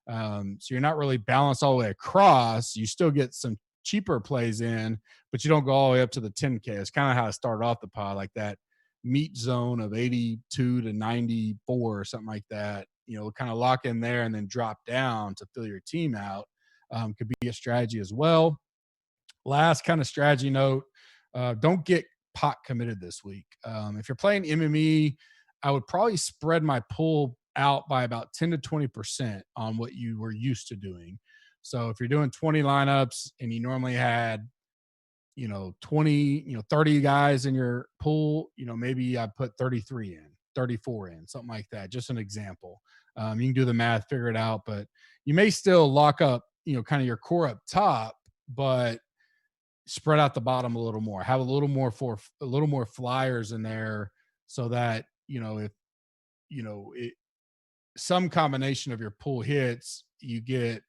So you're not really balanced all the way across. You still get some cheaper plays in, but you don't go all the way up to the 10K. It's kind of how I started off the pod, like that meat zone of 82 to 94 or something like that. Kind of lock in there and then drop down to fill your team out. Could be a strategy as well. Last kind of strategy note, don't get pot committed this week. If you're playing MME, I would probably spread my pool out by about 10 to 20% on what you were used to doing. So if you're doing 20 lineups and you normally had, 20, 30 guys in your pool, maybe I put 33 in, 34 in, something like that. Just an example. You can do the math, figure it out, but you may still lock up, kind of your core up top, but spread out the bottom a little more, have a little more flyers in there, so that, if, some combination of your pool hits, you get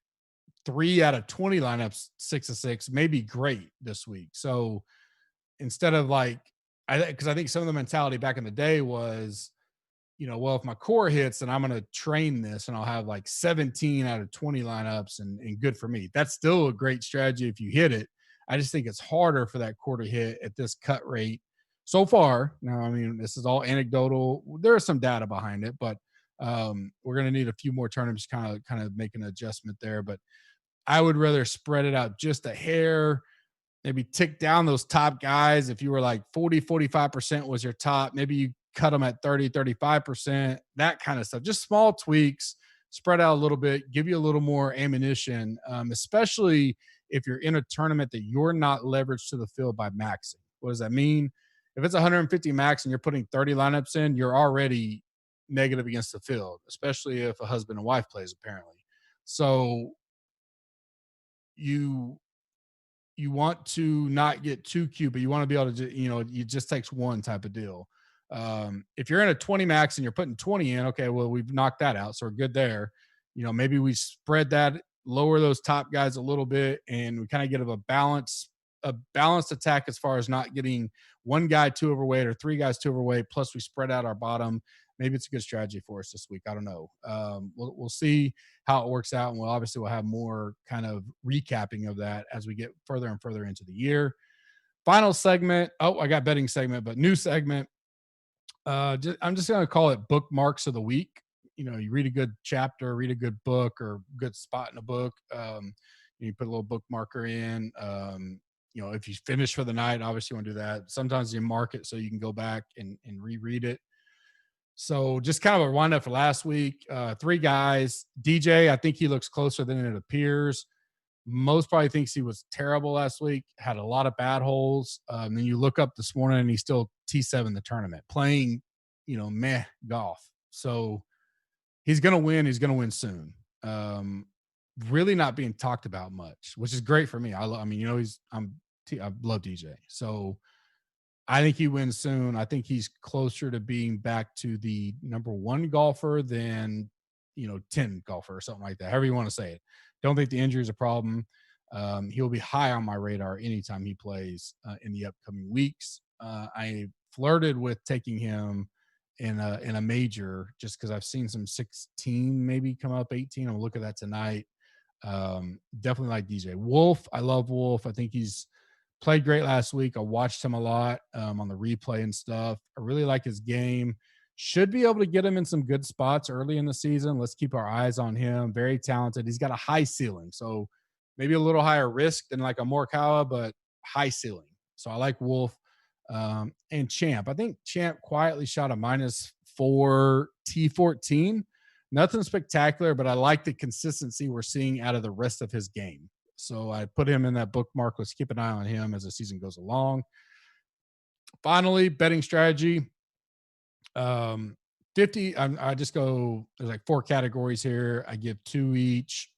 3 out of 20 lineups, 6 to 6, may be great this week. So instead of because I think some of the mentality back in the day was, well, if my core hits, then I'm going to train this and I'll have like 17 out of 20 lineups and good for me. That's still a great strategy if you hit it. I just think it's harder for that core to hit at this cut rate so far. Now, this is all anecdotal. There is some data behind it, but we're going to need a few more tournaments kind of make an adjustment there. But I would rather spread it out just a hair, maybe tick down those top guys. If you were like 40-45% was your top, maybe you cut them at 30-35%, that kind of stuff. Just small tweaks, spread out a little bit, give you a little more ammunition, especially if you're in a tournament that you're not leveraged to the field by maxing. What does that mean? If it's 150 max and you're putting 30 lineups in, you're already negative against the field, especially if a husband and wife plays, apparently. So you you want to not get too cute, but you want to be able to, it just takes one type of deal. If you're in a 20 max and you're putting 20 in, okay, well, we've knocked that out. So we're good there. Maybe we spread that, lower those top guys a little bit, and we kind of get a balanced attack as far as not getting one guy too overweight or three guys too overweight. Plus we spread out our bottom. Maybe it's a good strategy for us this week. I don't know. We'll see how it works out. And we'll have more kind of recapping of that as we get further and further into the year. Final segment. Oh, I got betting segment, but new segment. I'm just going to call it bookmarks of the week. You read a good chapter, read a good book or good spot in a book. You put a little bookmarker in. If you finish for the night, obviously you want to do that. Sometimes you mark it so you can go back and reread it. So just kind of a rundown for last week. 3 guys. DJ, I think he looks closer than it appears. Most probably thinks he was terrible last week, had a lot of bad holes. Then you look up this morning and he's still T7 the tournament, playing, meh golf. So he's going to win. He's going to win soon. Really not being talked about much, which is great for me. I love DJ. So I think he wins soon. I think he's closer to being back to the number 1 golfer than, 10 golfer or something like that. However you want to say it. Don't think the injury is a problem. He'll be high on my radar anytime he plays in the upcoming weeks. I flirted with taking him in a major just because I've seen some 16 maybe come up, 18. I'll look at that tonight. Definitely like DJ. Wolf, I love Wolf. I think he's played great last week. I watched him a lot on the replay and stuff. I really like his game. Should be able to get him in some good spots early in the season. Let's keep our eyes on him. Very talented. He's got a high ceiling, so maybe a little higher risk than like a Morikawa, but high ceiling. So I like Wolf. And Champ. I think Champ quietly shot a -4 T14. Nothing spectacular, but I like the consistency we're seeing out of the rest of his game. So I put him in that bookmark. Let's keep an eye on him as the season goes along. Finally, betting strategy. 50. I just go, there's like 4 categories here. I give 2 each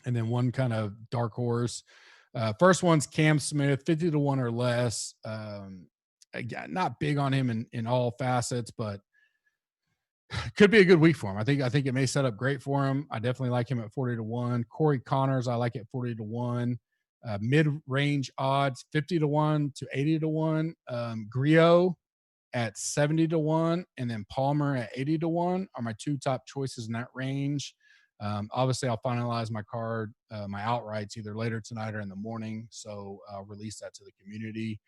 and then 1 kind of dark horse. First one's Cam Smith, 50 to 1 or less. Again, not big on him in all facets, but could be a good week for him. I think it may set up great for him. I definitely like him at 40 to 1. Corey Connors, I like at 40 to 1. Mid-range odds, 50 to 1 to 80 to 1. Griot at 70 to 1, and then Palmer at 80 to 1 are my 2 top choices in that range. Obviously, I'll finalize my card, my outrights either later tonight or in the morning. So I'll release that to the community.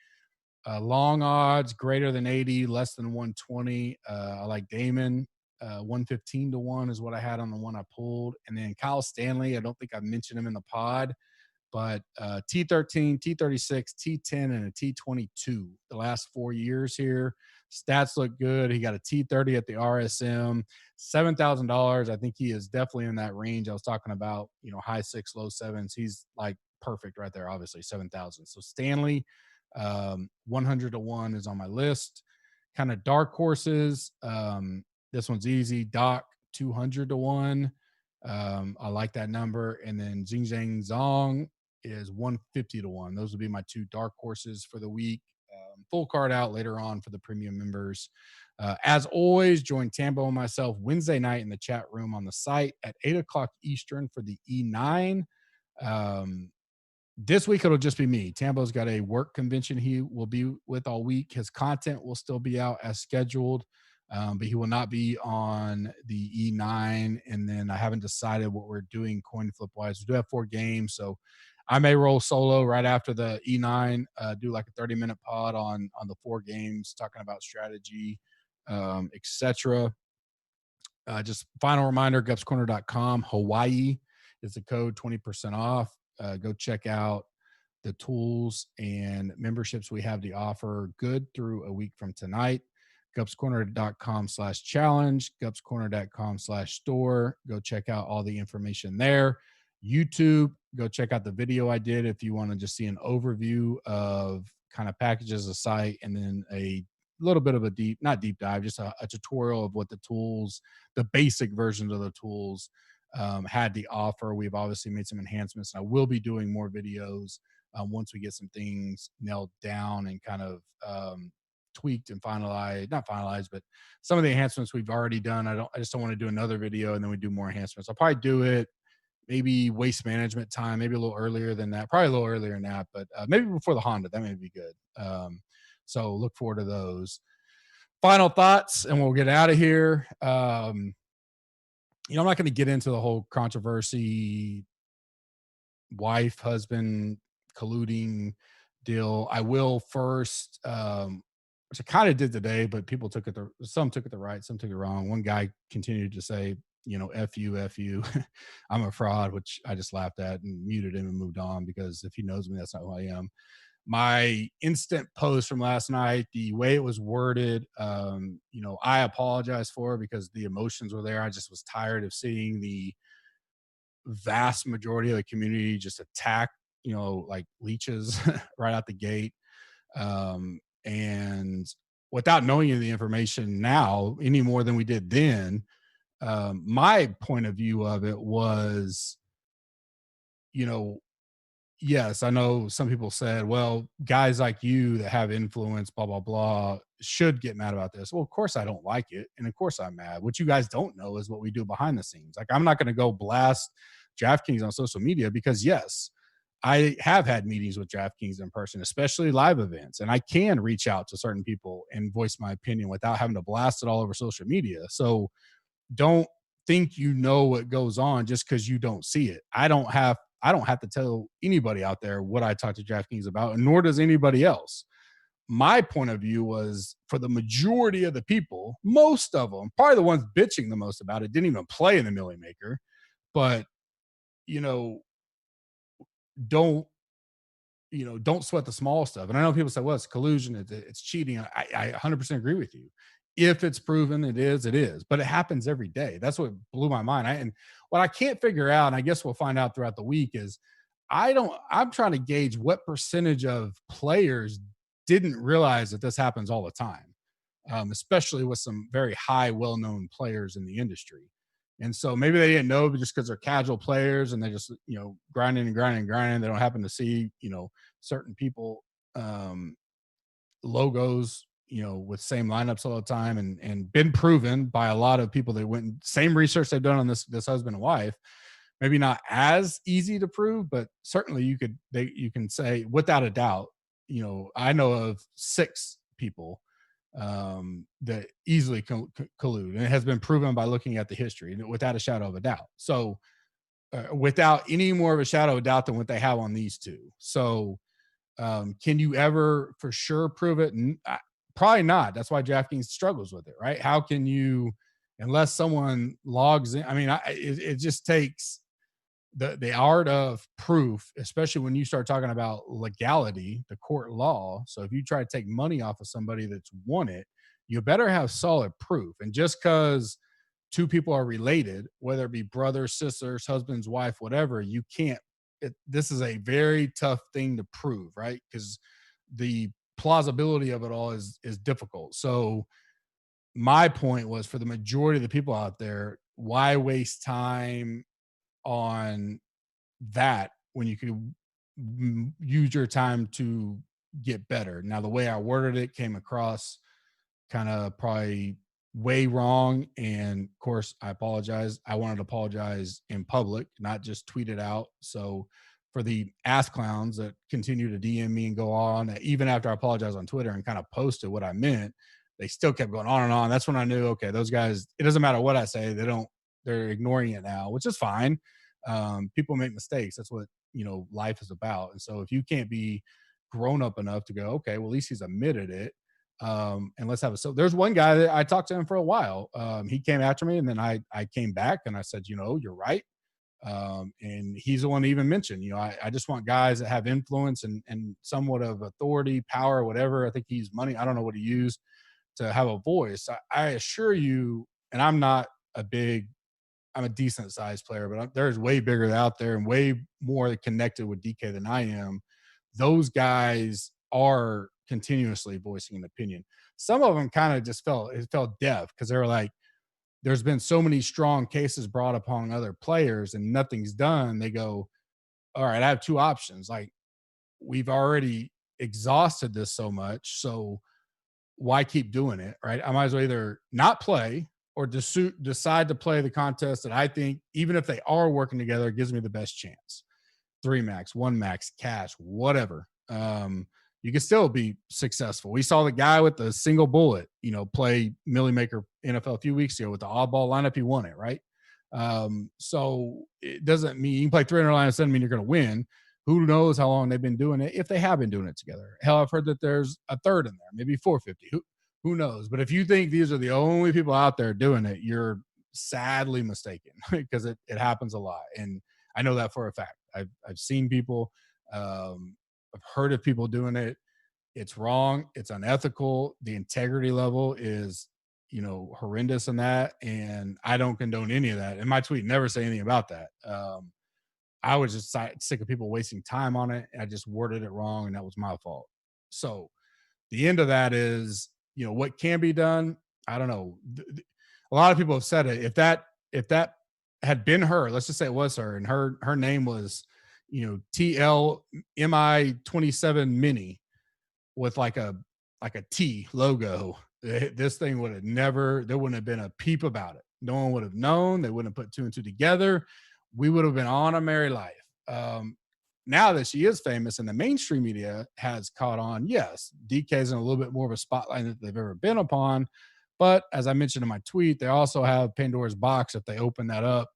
Long odds, greater than 80, less than 120. I like Damon. 115 to 1 is what I had on the one I pulled. And then Kyle Stanley, I don't think I've mentioned him in the pod, but T13, T36, T10, and a T22 the last 4 years here. Stats look good. He got a T30 at the RSM, $7,000. I think he is definitely in that range I was talking about, high 6, low 7s. He's like perfect right there, obviously, 7,000. So Stanley, 100 to 1 is on my list. Kind of dark horses. This one's easy. Doc, 200 to 1. I like that number. And then Xingjiang Zhang is 150 to 1. Those would be my 2 dark horses for the week. Full card out later on for the premium members. As always, join Tambo and myself Wednesday night in the chat room on the site at 8 o'clock Eastern for the E9. This week, it'll just be me. Tambo's got a work convention he will be with all week. His content will still be out as scheduled, but he will not be on the E9. And then I haven't decided what we're doing coin flip wise. We do have 4 games, so I may roll solo right after the E9, do like a 30-minute pod on the 4 games, talking about strategy, etc. Just final reminder, gupscorner.com, Hawaii is the code, 20% off. Go check out the tools and memberships we have to offer good through a week from tonight. gupscorner.com/challenge, gupscorner.com/store. Go check out all the information there. YouTube, go check out the video I did if you want to just see an overview of kind of packages of site, and then a little bit of a not deep dive, just a tutorial of what the tools, the basic versions of the tools had the offer. We've obviously made some enhancements, and I will be doing more videos once we get some things nailed down and kind of tweaked and finalized, not finalized, but some of the enhancements we've already done. I just don't want to do another video and then we do more enhancements. I'll probably do it maybe waste management time, maybe a little earlier than that, probably a little earlier than that, but maybe before the Honda, that may be good. So look forward to those. Final thoughts, and we'll get out of here. I'm not going to get into the whole controversy, wife, husband colluding deal. I will first, which I kind of did today, but people took it, some took it the right, some took it wrong. One guy continued to say, F you, I'm a fraud, which I just laughed at and muted him and moved on, because if he knows me, that's not who I am. My instant post from last night, the way it was worded, I apologize for, because the emotions were there. I just was tired of seeing the vast majority of the community just attack, like leeches right out the gate. And without knowing any of the information now any more than we did then, my point of view of it was, yes, I know some people said, well, guys like you that have influence, blah, blah, blah, should get mad about this. Well, of course I don't like it. And of course I'm mad. What you guys don't know is what we do behind the scenes. Like, I'm not going to go blast DraftKings on social media, because yes, I have had meetings with DraftKings in person, especially live events, and I can reach out to certain people and voice my opinion without having to blast it all over social media. So don't think what goes on just because you don't see it. I don't have to tell anybody out there what I talk to DraftKings about, and nor does anybody else. My point of view was, for the majority of the people, most of them, probably the ones bitching the most about it, didn't even play in the Millie Maker. But, don't sweat the small stuff. And I know people say, well, it's collusion, it's cheating. I 100% agree with you. If it's proven, it is, but it happens every day. That's what blew my mind. And what I can't figure out, and I guess we'll find out throughout the week, is I'm trying to gauge what percentage of players didn't realize that this happens all the time, especially with some very high, well-known players in the industry. And so maybe they didn't know, but just because they're casual players and they just, grinding and grinding and grinding, they don't happen to see, certain people, logos, with same lineups all the time, and been proven by a lot of people that went same research they've done on this husband and wife. Maybe not as easy to prove, but certainly you can say without a doubt, I know of 6 people that easily collude, and it has been proven by looking at the history without a shadow of a doubt. So without any more of a shadow of doubt than what they have on these two. So can you ever for sure prove it? Probably not. That's why DraftKings struggles with it, right? How can you, unless someone logs in? I mean, it just takes the art of proof, especially when you start talking about legality, the court law. So if you try to take money off of somebody that's won it, you better have solid proof. And just because 2 people are related, whether it be brothers, sisters, husbands, wife, whatever, you can't. This is a very tough thing to prove, right? Because the plausibility of it all is difficult. So my point was, for the majority of the people out there, why waste time on that when you could use your time to get better? Now, the way I worded it came across kind of probably way wrong, and of course I apologize. I wanted to apologize in public, not just tweet it out. So for the ass clowns that continue to DM me and go on, even after I apologized on Twitter and kind of posted what I meant, they still kept going on and on. That's when I knew, okay, those guys, it doesn't matter what I say, they're ignoring it now, which is fine. People make mistakes. That's what, life is about. And so if you can't be grown up enough to go, okay, well, at least he's admitted it. And let's have so there's one guy that I talked to him for a while. He came after me, and then I came back and I said, you're right. And he's the one that even mentioned, I just want guys that have influence and somewhat of authority, power, whatever. I think he's money. I don't know what he used to have a voice. I assure you, and I'm a decent sized player, but there's way bigger out there and way more connected with DK than I am. Those guys are continuously voicing an opinion. Some of them kind of just felt deaf, because they were like, there's been so many strong cases brought upon other players and nothing's done. They go, all right, I have 2 options. Like, we've already exhausted this so much. So why keep doing it, right? I might as well either not play or decide to play the contest that I think, even if they are working together, gives me the best chance. 3 max, 1 max, cash, whatever. You can still be successful. We saw the guy with the single bullet, play Millie Maker NFL a few weeks ago with the oddball lineup. He won it, right? So it doesn't mean you can play 300 lineups, doesn't mean you're going to win. Who knows how long they've been doing it, if they have been doing it together. Hell, I've heard that there's a third in there, maybe 450. Who knows? But if you think these are the only people out there doing it, you're sadly mistaken, because it happens a lot. And I know that for a fact. I've seen people, I've heard of people doing it. It's wrong. It's unethical. The integrity level is, horrendous in that. And I don't condone any of that. And my tweet never say anything about that. I was just sick of people wasting time on it. I just worded it wrong, and that was my fault. So the end of that is, what can be done. I don't know. A lot of people have said it. If that had been her, let's just say it was her, and her name was, TLMI 27 Mini with like a T logo, this thing would have there wouldn't have been a peep about it. No one would have known. They wouldn't have put 2 and 2 together. We would have been on a merry life. Now that she is famous and the mainstream media has caught on, yes, DK's in a little bit more of a spotlight than they've ever been upon. But as I mentioned in my tweet, they also have Pandora's box if they open that up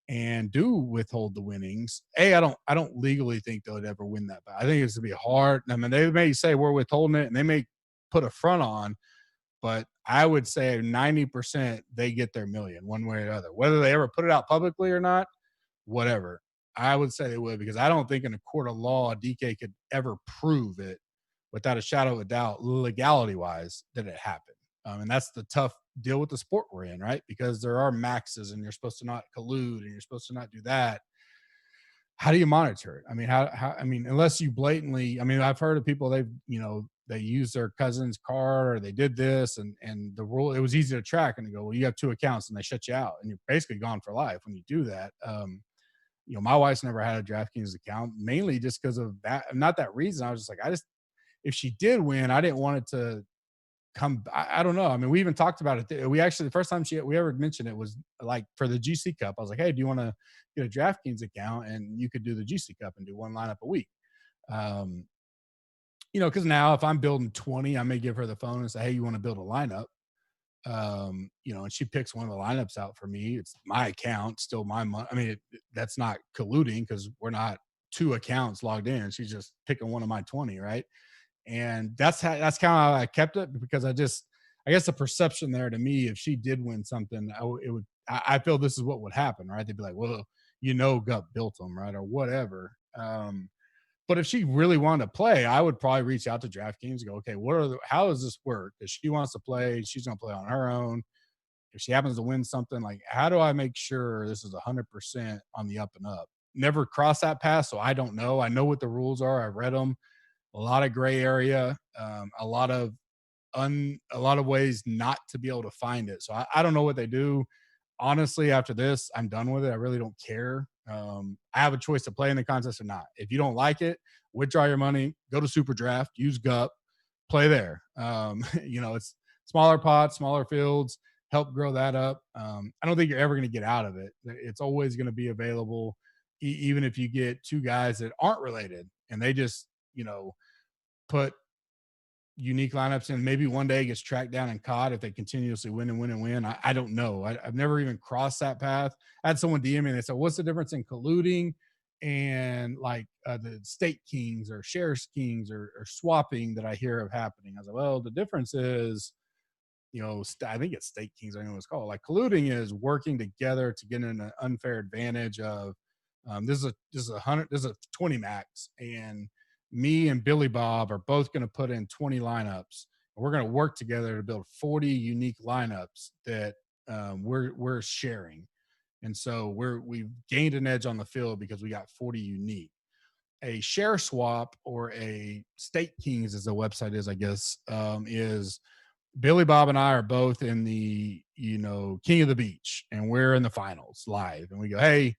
and do withhold the winnings. I don't legally think they'll ever win that back. I think it's gonna be hard. I mean, they may say we're withholding it, and they may put a front on, but I would say 90% they get their million one way or the other. Whether they ever put it out publicly or not, whatever. I would say they would, because I don't think in a court of law DK could ever prove it without a shadow of a doubt, legality wise, that it happened. And that's the tough deal with the sport we're in, right? Because there are maxes, and you're supposed to not collude, and you're supposed to not do that. How do you monitor it? I mean, unless you blatantly, I've heard of people, they use their cousin's card, or they did this, and the rule, it was easy to track, and they go, well, you have 2 accounts, and they shut you out, and you're basically gone for life when you do that. My wife's never had a DraftKings account, mainly just because of that. Not that reason. I was just like, if she did win, I didn't want it to come. I don't know. I mean, we even talked about it. We actually, the first time we ever mentioned it was like for the GC Cup. I was like, hey, do you want to get a DraftKings account, and you could do the GC Cup and do 1 lineup a week? Because now if I'm building 20, I may give her the phone and say, hey, you want to build a lineup? And she picks one of the lineups out for me. It's my account, still my money. That's not colluding, because we're not 2 accounts logged in. She's just picking one of my 20, right? And that's kind of how I kept it, because I guess the perception there to me, if she did win something, I feel this is what would happen, right? They'd be like, well, Gup built them, right? Or whatever. But if she really wanted to play, I would probably reach out to DraftKings and go, okay, how does this work? If she wants to play, she's going to play on her own. If she happens to win something, like, how do I make sure this is 100% on the up and up? Never cross that path, so I don't know. I know what the rules are. I read them. A lot of gray area, a lot of ways not to be able to find it. So I don't know what they do. Honestly, after this, I'm done with it. I really don't care. I have a choice to play in the contest or not. If you don't like it, withdraw your money, go to Super Draft, use GUP, play there. It's smaller pots, smaller fields, help grow that up. I don't think you're ever going to get out of it. It's always going to be available, even if you get 2 guys that aren't related and they just, put unique lineups in. Maybe one day it gets tracked down and caught if they continuously win and win and win. I don't know. I've never even crossed that path. I had someone DM me and they said, what's the difference in colluding and like the state kings or shares kings or swapping that I hear of happening? I was like, well, the difference is, I think it's state kings. I don't know what it's called. Like, colluding is working together to get in an unfair advantage of this is a 20 max, and me and Billy Bob are both going to put in 20 lineups. And we're going to work together to build 40 unique lineups that we're sharing. And so we've gained an edge on the field because we got 40 unique. A share swap, or a State Kings, as the website is, I guess, is Billy Bob and I are both in the, King of the Beach, and we're in the finals live. And we go, hey,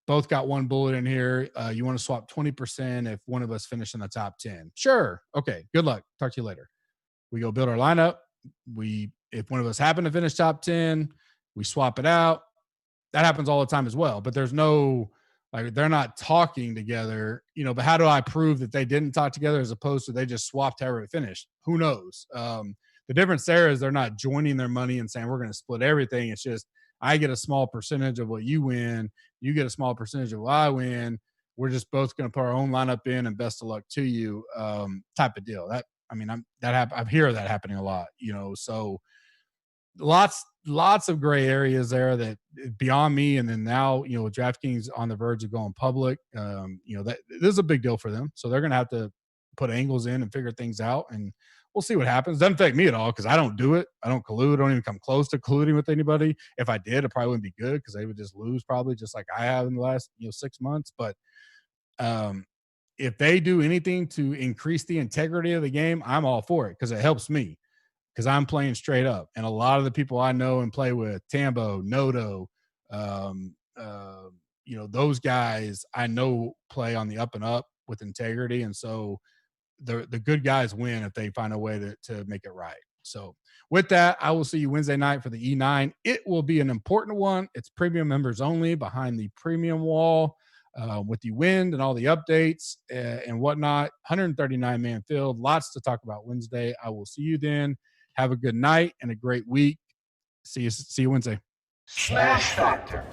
both got one bullet in here. You want to swap 20% if one of us finish in the top 10. Sure. Okay. Good luck. Talk to you later. We go build our lineup. If one of us happen to finish top 10, we swap it out. That happens all the time as well. But there's no, like, they're not talking together, but how do I prove that they didn't talk together as opposed to they just swapped however it finished? Who knows? The difference there is they're not joining their money and saying we're going to split everything. It's just I get a small percentage of what you win. You get a small percentage of what I win. We're just both going to put our own lineup in and best of luck to you, type of deal. I hear that happening a lot, so lots of gray areas there that beyond me. And then now, with DraftKings on the verge of going public, that this is a big deal for them. So they're going to have to put angles in and figure things out, and we'll see what happens. Doesn't affect me at all because I don't do it. I don't collude. I don't even come close to colluding with anybody. If I did, it probably wouldn't be good because they would just lose probably just like I have in the last 6 months. But if they do anything to increase the integrity of the game, I'm all for it because it helps me because I'm playing straight up. And a lot of the people I know and play with, Tambo, Noto, those guys I know play on the up and up with integrity. And so the good guys win if they find a way to make it right. So with that, I will see you Wednesday night for the E9. It will be an important one. It's premium members only behind the premium wall with the wind and all the updates and whatnot. 139-man field. Lots to talk about Wednesday. I will see you then. Have a good night and a great week. See you Wednesday. SmashFactor.